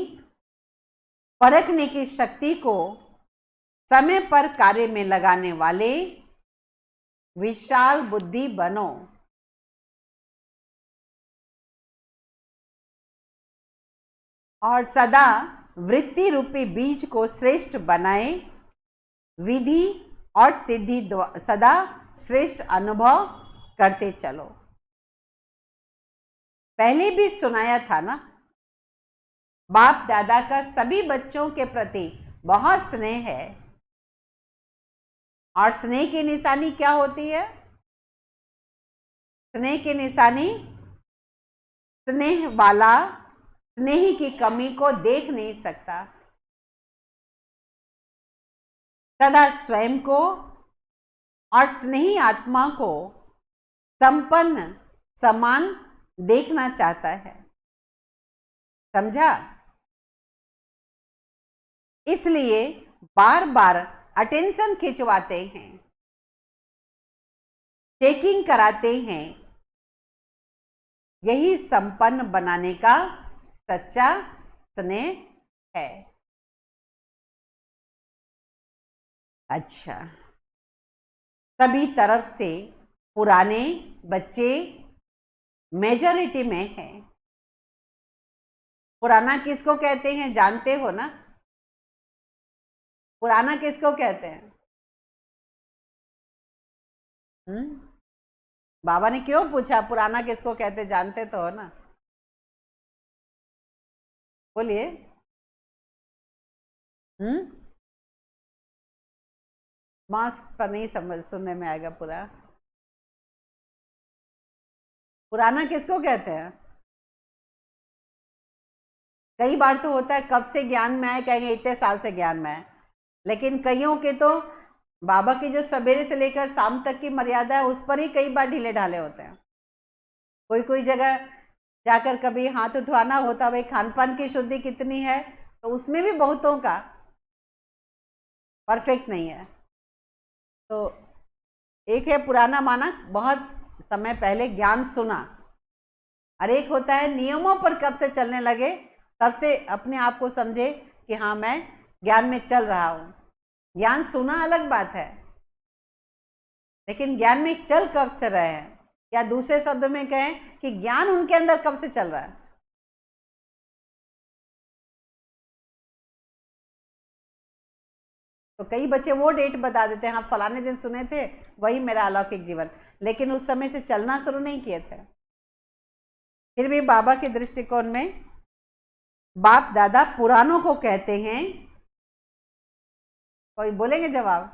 Speaker 1: परखने की शक्ति को समय पर कार्य में लगाने वाले विशाल बुद्धि बनो। और सदा वृत्ति रूपी बीज को श्रेष्ठ बनाए। विधि और सिद्धि सदा श्रेष्ठ अनुभव करते चलो। पहले भी सुनाया था ना, बाप दादा का सभी बच्चों के प्रति बहुत स्नेह है, और स्नेह की निशानी क्या होती है? स्नेह की निशानी, स्नेह वाला स्नेह की कमी को देख नहीं सकता, सदा स्वयं को और स्नेही आत्मा को संपन्न समान देखना चाहता है, समझा? इसलिए बार बार अटेंशन खिंचवाते हैं, चेकिंग कराते हैं। यही संपन्न बनाने का सच्चा स्नेह है। अच्छा, सभी तरफ से पुराने बच्चे मेजॉरिटी में हैं। पुराना किसको कहते हैं जानते हो ना? पुराना किसको कहते हैं? बाबा ने क्यों पूछा पुराना किसको कहते, जानते तो हो ना? बोलिए। मास्क पर नहीं समझ सुनने में आएगा पूरा। पुराना किसको कहते हैं? कई बार तो होता है कब से ज्ञान में आए, कहेंगे इतने साल से ज्ञान में आए, लेकिन कईयों के तो बाबा की जो सवेरे से लेकर शाम तक की मर्यादा है उस पर ही कई बार ढीले ढाले होते हैं। कोई कोई जगह जाकर कभी हाथ उठवाना होता, भाई खान पान की शुद्धि कितनी है, तो उसमें भी बहुतों का परफेक्ट नहीं है। तो एक है पुराना माना बहुत समय पहले ज्ञान सुना, और एक होता है नियमों पर कब से चलने लगे तब से अपने आप को समझे कि हाँ मैं ज्ञान में चल रहा हूँ। ज्ञान सुना अलग बात है, लेकिन ज्ञान में चल कब से रहे हैं, या दूसरे शब्दों में कहें कि ज्ञान उनके अंदर कब से चल रहा है। तो कई बच्चे वो डेट बता देते हैं, हाँ फलाने दिन सुने थे वही मेरा अलौकिक जीवन, लेकिन उस समय से चलना शुरू नहीं किए थे। फिर भी बाबा के दृष्टिकोण में बाप दादा पुरानों को कहते हैं। कोई बोलेंगे जवाब?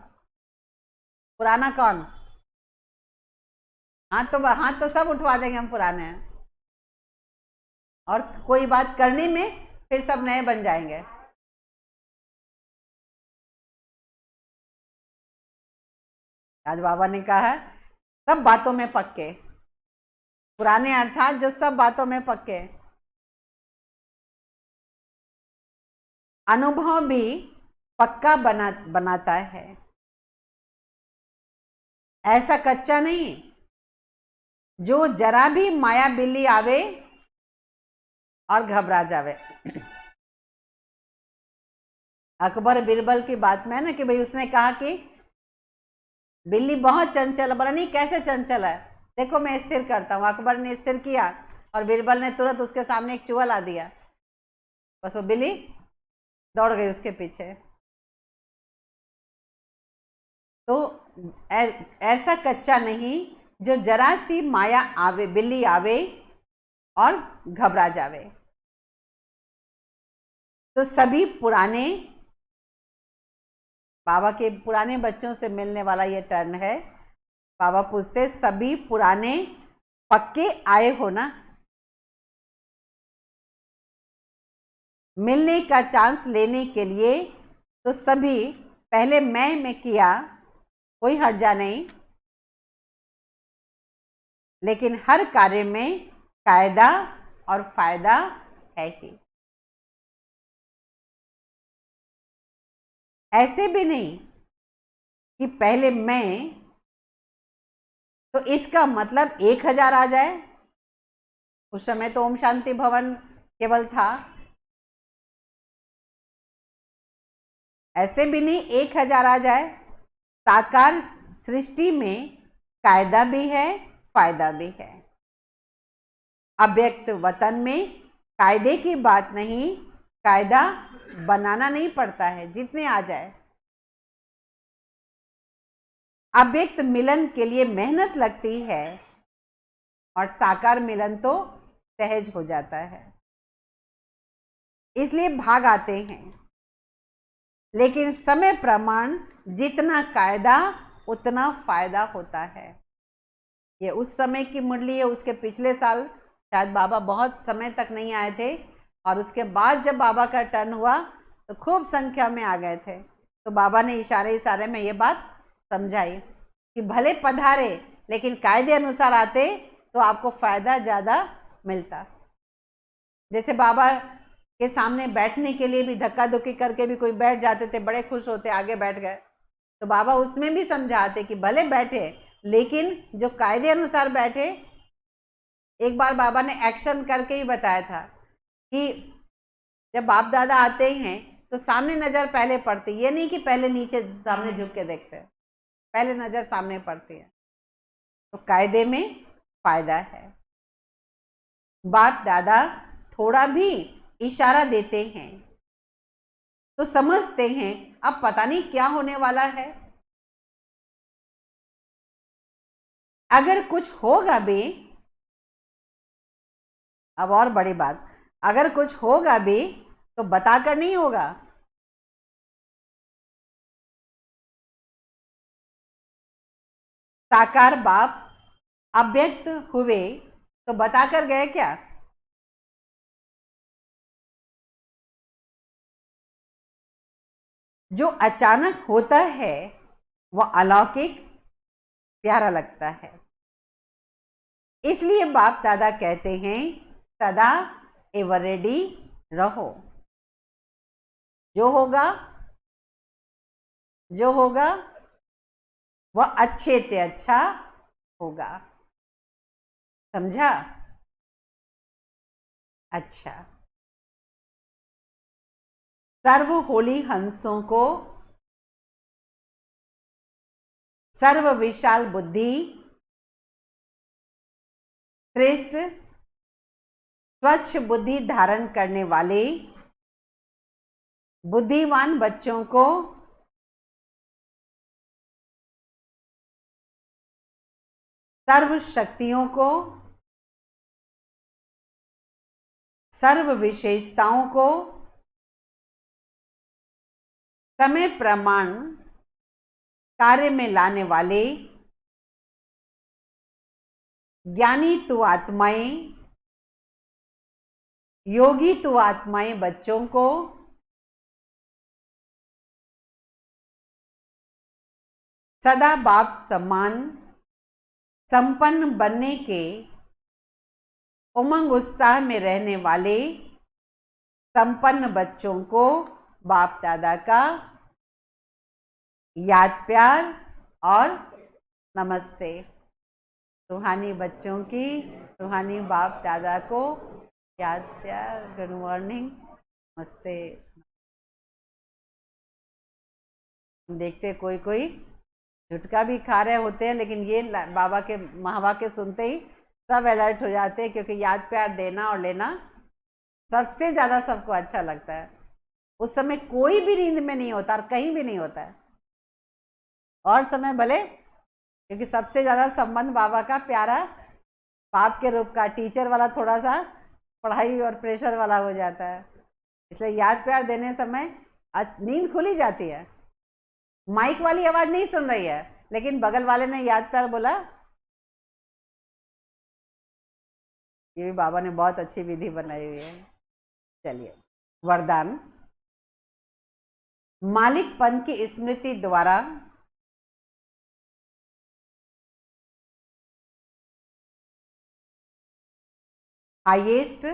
Speaker 1: पुराना कौन? हाथ तो सब उठवा देंगे, हम पुराने हैं। और कोई बात करने में फिर सब नए बन जाएंगे। आज बाबा ने कहा है सब बातों में पक्के, पुराने अर्थात जो सब बातों में पक्के। अनुभव भी पक्का बनाता है, ऐसा कच्चा नहीं जो जरा भी माया बिल्ली आवे और घबरा जावे। अकबर बिरबल की बात में है ना कि भाई उसने कहा कि बिल्ली बहुत चंचल है, बोला नहीं कैसे चंचल है, देखो मैं स्थिर करता हूँ। अकबर ने स्थिर किया और बिरबल ने तुरंत उसके सामने एक चूहा ला दिया, बस वो बिल्ली दौड़ गई उसके पीछे। तो ऐसा कच्चा नहीं जो जरा सी माया आवे बिल्ली आवे और घबरा जावे। तो सभी पुराने, बाबा के पुराने बच्चों से मिलने वाला ये टर्न है। बाबा पूछते सभी पुराने पक्के आए हो ना? मिलने का चांस लेने के लिए तो सभी पहले मैं में किया, कोई हर्जा नहीं, लेकिन हर कार्य में कायदा और फायदा है ही। ऐसे भी नहीं कि पहले मैं, तो इसका मतलब 1000 आ जाए। उस समय तो ओम शांति भवन केवल था। ऐसे भी नहीं 1000 आ जाए। साकार सृष्टि में कायदा भी है, फायदा भी है। अव्यक्त वतन में कायदे की बात नहीं, कायदा बनाना नहीं पड़ता है, जितने आ जाए। अव्यक्त मिलन के लिए मेहनत लगती है और साकार मिलन तो सहज हो जाता है, इसलिए भाग आते हैं। लेकिन समय प्रमाण जितना कायदा उतना फायदा होता है। ये उस समय की मुरली है। उसके पिछले साल शायद बाबा बहुत समय तक नहीं आए थे, और उसके बाद जब बाबा का टर्न हुआ तो खूब संख्या में आ गए थे। तो बाबा ने इशारे में ये बात समझाई कि भले पधारे लेकिन कायदे अनुसार आते तो आपको फायदा ज़्यादा मिलता। जैसे बाबा के सामने बैठने के लिए भी धक्का धुक्की करके भी कोई बैठ जाते थे, बड़े खुश होते, आगे बैठ गए। तो बाबा उसमें भी समझाते कि भले बैठे लेकिन जो कायदे अनुसार बैठे। एक बार बाबा ने एक्शन करके ही बताया था कि जब बाप दादा आते हैं तो सामने नज़र पहले पड़ती, ये नहीं कि पहले नीचे सामने झुक के देखते हैं, पहले नज़र सामने पड़ती है। तो कायदे में फायदा है। बाप दादा थोड़ा भी इशारा देते हैं तो समझते हैं अब पता नहीं क्या होने वाला है। अगर कुछ होगा भी, अब और बड़ी बात, अगर कुछ होगा भी तो बताकर नहीं होगा। साकार बाप अव्यक्त हुए तो बताकर गए क्या? जो अचानक होता है वह अलौकिक प्यारा लगता है। इसलिए बाप दादा कहते हैं सदा एवर रेडी रहो। जो होगा, जो होगा वह अच्छे से अच्छा होगा। समझा? अच्छा। सर्व होली हंसों को सर्व विशाल बुद्धि श्रेष्ठ स्वच्छ बुद्धि धारण करने वाले बुद्धिमान बच्चों को सर्व शक्तियों को सर्व विशेषताओं को समय प्रमाण कार्य में लाने वाले ज्ञानी तु आत्माएं, योगी तु आत्माएं बच्चों को सदा बाप समान संपन्न बनने के उमंग उत्साह में रहने वाले संपन्न बच्चों को बाप दादा का याद प्यार और नमस्ते। रूहानी बच्चों की रूहानी बाप दादा को याद प्यार, गुड मॉर्निंग, नमस्ते। देखते कोई कोई झुटका भी खा रहे होते हैं, लेकिन ये बाबा के महावाक्य सुनते ही सब अलर्ट हो जाते हैं, क्योंकि याद प्यार देना और लेना सबसे ज़्यादा सबको अच्छा लगता है। उस समय कोई भी नींद में नहीं होता और कहीं भी नहीं होता है, और समय भले, क्योंकि सबसे ज़्यादा संबंध बाबा का प्यारा बाप के रूप का, टीचर वाला थोड़ा सा पढ़ाई और प्रेशर वाला हो जाता है। इसलिए याद प्यार देने समय नींद खुली जाती है। माइक वाली आवाज़ नहीं सुन रही है, लेकिन बगल वाले ने याद प्यार बोला। ये भी बाबा ने बहुत अच्छी विधि बनाई हुई है। चलिए, वरदान। मालिकपन की स्मृति द्वारा हाईएस्ट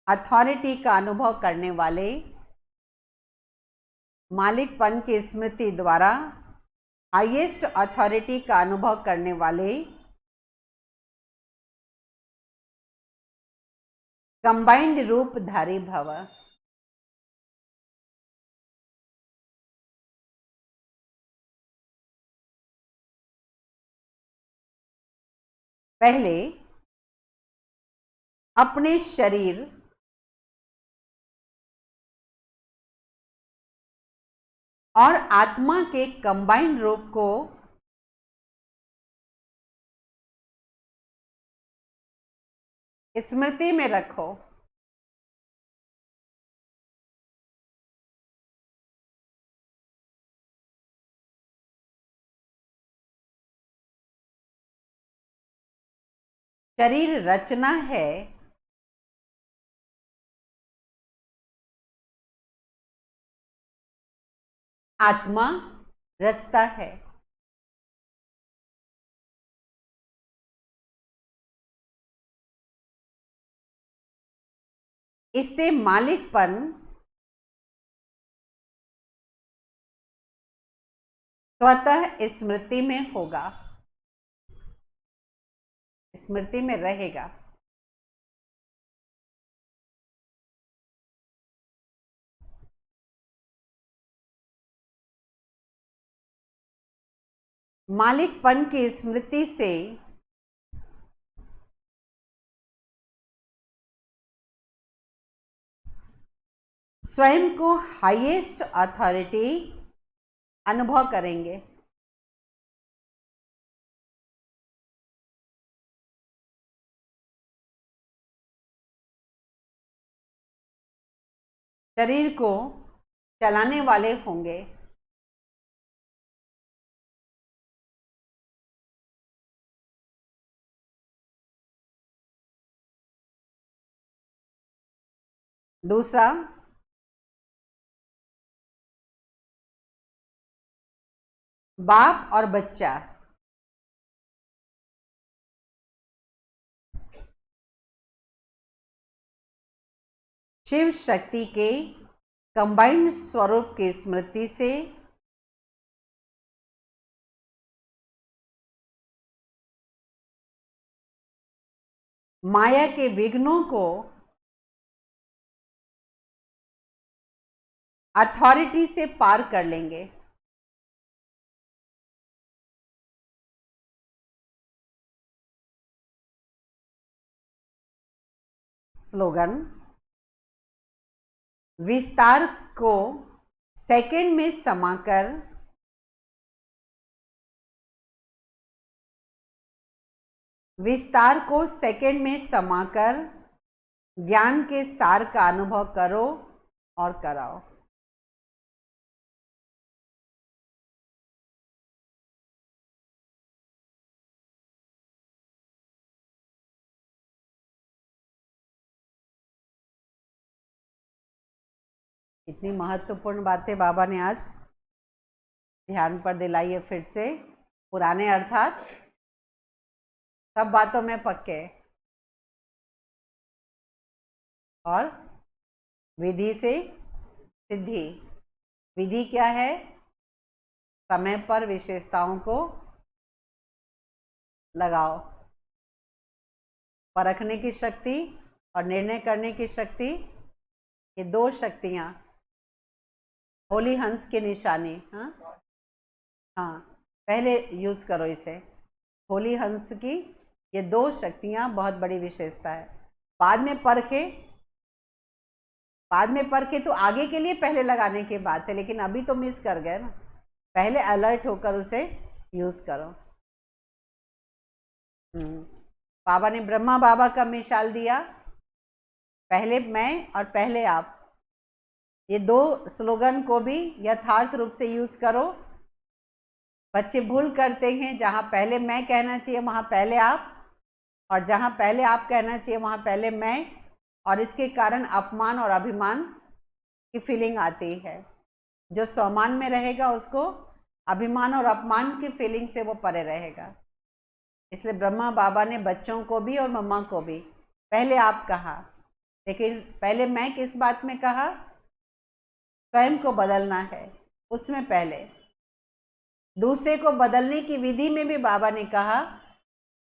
Speaker 1: अथॉरिटी का अनुभव करने वाले, मालिकपन की स्मृति द्वारा हाईएस्ट अथॉरिटी का अनुभव करने वाले कंबाइंड रूपधारी भव। पहले अपने शरीर और आत्मा के कंबाइंड रूप को स्मृति में रखो। शरीर रचना है, आत्मा रचता है। इससे मालिकपन स्वतः स्मृति में होगा, स्मृति में रहेगा। मालिकपन की स्मृति से स्वयं को हाईएस्ट अथॉरिटी अनुभव करेंगे। शरीर को चलाने वाले होंगे। दूसरा, बाप और बच्चा शिव शक्ति के कंबाइंड स्वरूप की स्मृति से माया के विघ्नों को अथॉरिटी से पार कर लेंगे। स्लोगन, विस्तार को सेकंड में समाकर विस्तार को सेकंड में समाकर ज्ञान के सार का अनुभव करो और कराओ। इतनी महत्वपूर्ण बातें बाबा ने आज ध्यान पर दिलाई है। फिर से पुराने अर्थात सब बातों में पक्के और विधि से सिद्धि। विधि क्या है? समय पर विशेषताओं को लगाओ। परखने की शक्ति और निर्णय करने की शक्ति, ये दो शक्तियां होली हंस की निशानी। हाँ, पहले यूज करो इसे। होली हंस की ये दो शक्तियां बहुत बड़ी विशेषता है। बाद में परखे तो आगे के लिए पहले लगाने की बात है, लेकिन अभी तो मिस कर गए ना। पहले अलर्ट होकर उसे यूज करो। बाबा ने ब्रह्मा बाबा का मिसाल दिया, पहले मैं और पहले आप। ये दो स्लोगन को भी यथार्थ रूप से यूज करो। बच्चे भूल करते हैं, जहाँ पहले मैं कहना चाहिए वहाँ पहले आप, और जहाँ पहले आप कहना चाहिए वहाँ पहले मैं, और इसके कारण अपमान और अभिमान की फीलिंग आती है। जो स्वमान में रहेगा उसको अभिमान और अपमान की फीलिंग से वो परे रहेगा। इसलिए ब्रह्मा बाबा ने बच्चों को भी और मम्मा को भी पहले आप कहा, लेकिन पहले मैं किस बात में कहा? स्वयं को बदलना है, उसमें पहले। दूसरे को बदलने की विधि में भी बाबा ने कहा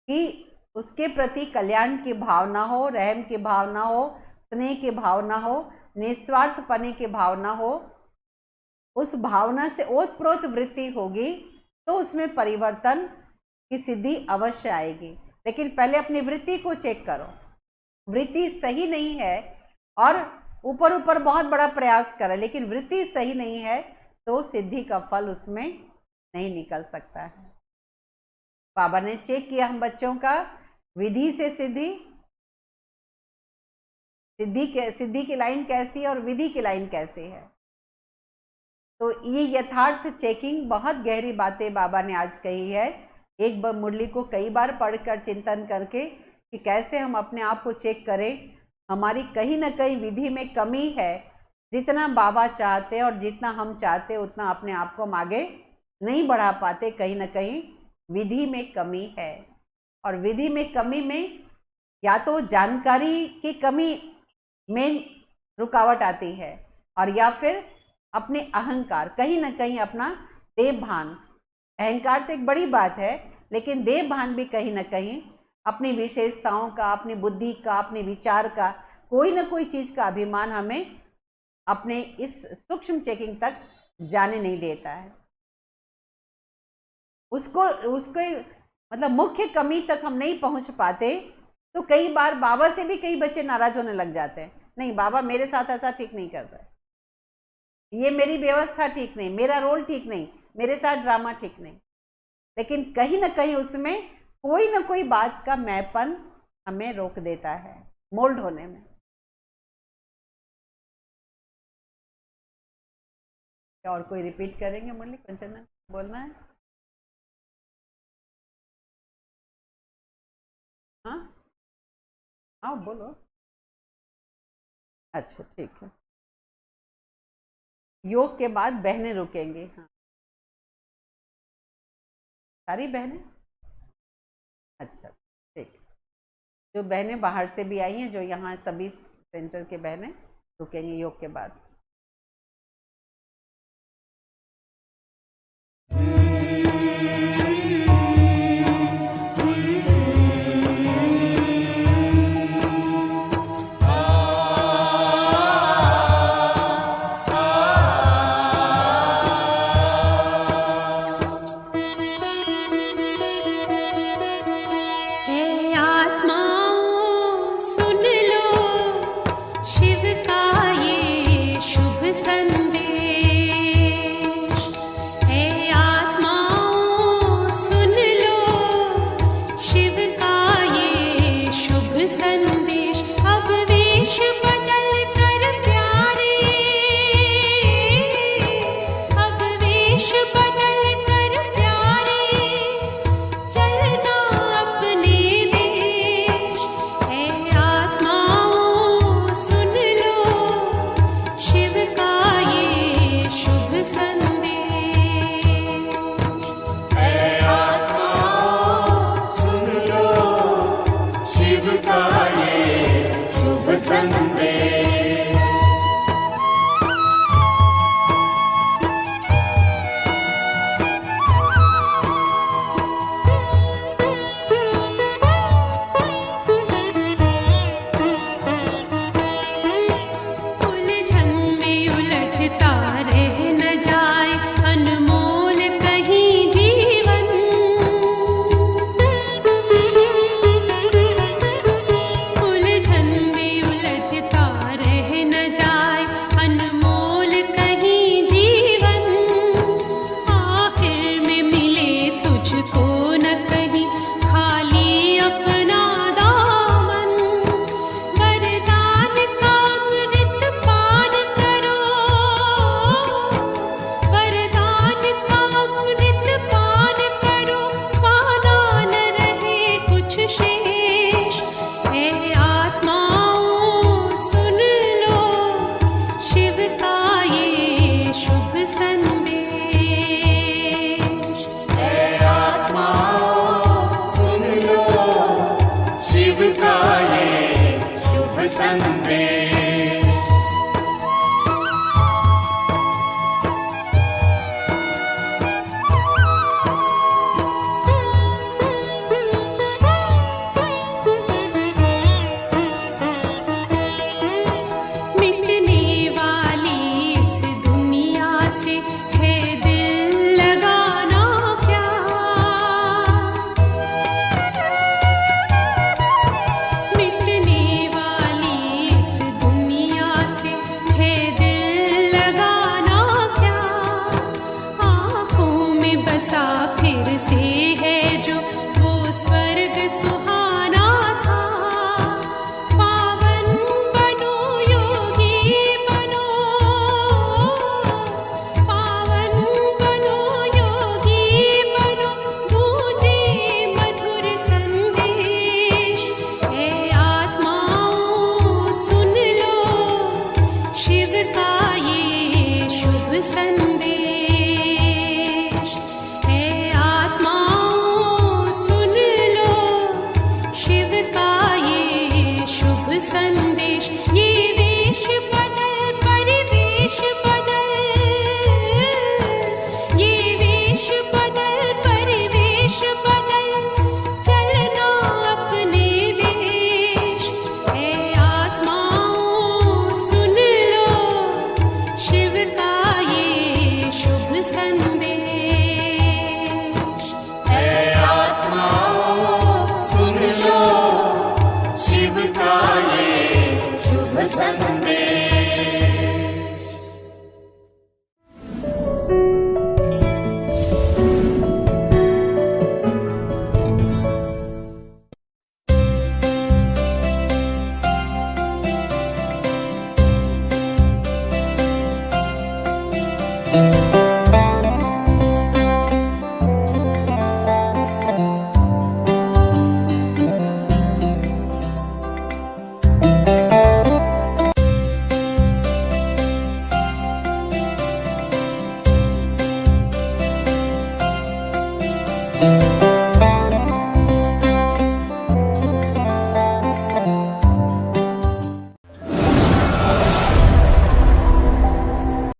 Speaker 1: कि उसके प्रति कल्याण की भावना हो, रहम की भावना हो, स्नेह की भावना हो, निस्वार्थपने की भावना हो। उस भावना से ओतप्रोत वृत्ति होगी तो उसमें परिवर्तन की सिद्धि अवश्य आएगी। लेकिन पहले अपनी वृत्ति को चेक करो। वृत्ति सही नहीं है और ऊपर ऊपर बहुत बड़ा प्रयास करे, लेकिन वृत्ति सही नहीं है तो सिद्धि का फल उसमें नहीं निकल सकता है। बाबा ने चेक किया हम बच्चों का, विधि से सिद्धि, सिद्धि की लाइन कैसी है और विधि की लाइन कैसी है। तो ये यथार्थ चेकिंग, बहुत गहरी बातें बाबा ने आज कही है। एक बार मुरली को कई बार पढ़कर चिंतन करके कि कैसे हम अपने आप को चेक करें। हमारी कहीं ना कहीं विधि में कमी है। जितना बाबा चाहते हैं और जितना हम चाहते हैं उतना अपने आप को हम आगे नहीं बढ़ा पाते। कहीं ना कहीं विधि में कमी है, और विधि में कमी में या तो जानकारी की कमी में रुकावट आती है, और या फिर अपने अहंकार, कहीं ना कहीं अपना देह भान। अहंकार तो एक बड़ी बात है, लेकिन देह भान भी कहीं ना कहीं अपनी विशेषताओं का, अपनी बुद्धि का, अपने विचार का, कोई ना कोई चीज़ का अभिमान हमें अपने इस सूक्ष्म चेकिंग तक जाने नहीं देता है। उसको मतलब मुख्य कमी तक हम नहीं पहुंच पाते। तो कई बार बाबा से भी कई बच्चे नाराज होने लग जाते हैं, नहीं बाबा मेरे साथ ऐसा ठीक नहीं करता है, ये मेरी व्यवस्था ठीक नहीं, मेरा रोल ठीक नहीं, मेरे साथ ड्रामा ठीक नहीं। लेकिन कहीं ना कहीं उसमें कोई ना कोई बात का मैंपन हमें रोक देता है मोल्ड होने में। और कोई रिपीट करेंगे मुरली? कंचना बोलना है? हाँ हाँ बोलो। अच्छा ठीक है, योग के बाद बहनें रुकेंगी। हाँ सारी बहनें? अच्छा ठीक है, जो बहनें बाहर से भी आई हैं, जो यहाँ सभी सेंटर के बहनें रुकेंगी योग के बाद।
Speaker 2: शिव का ये शुभ संदेश।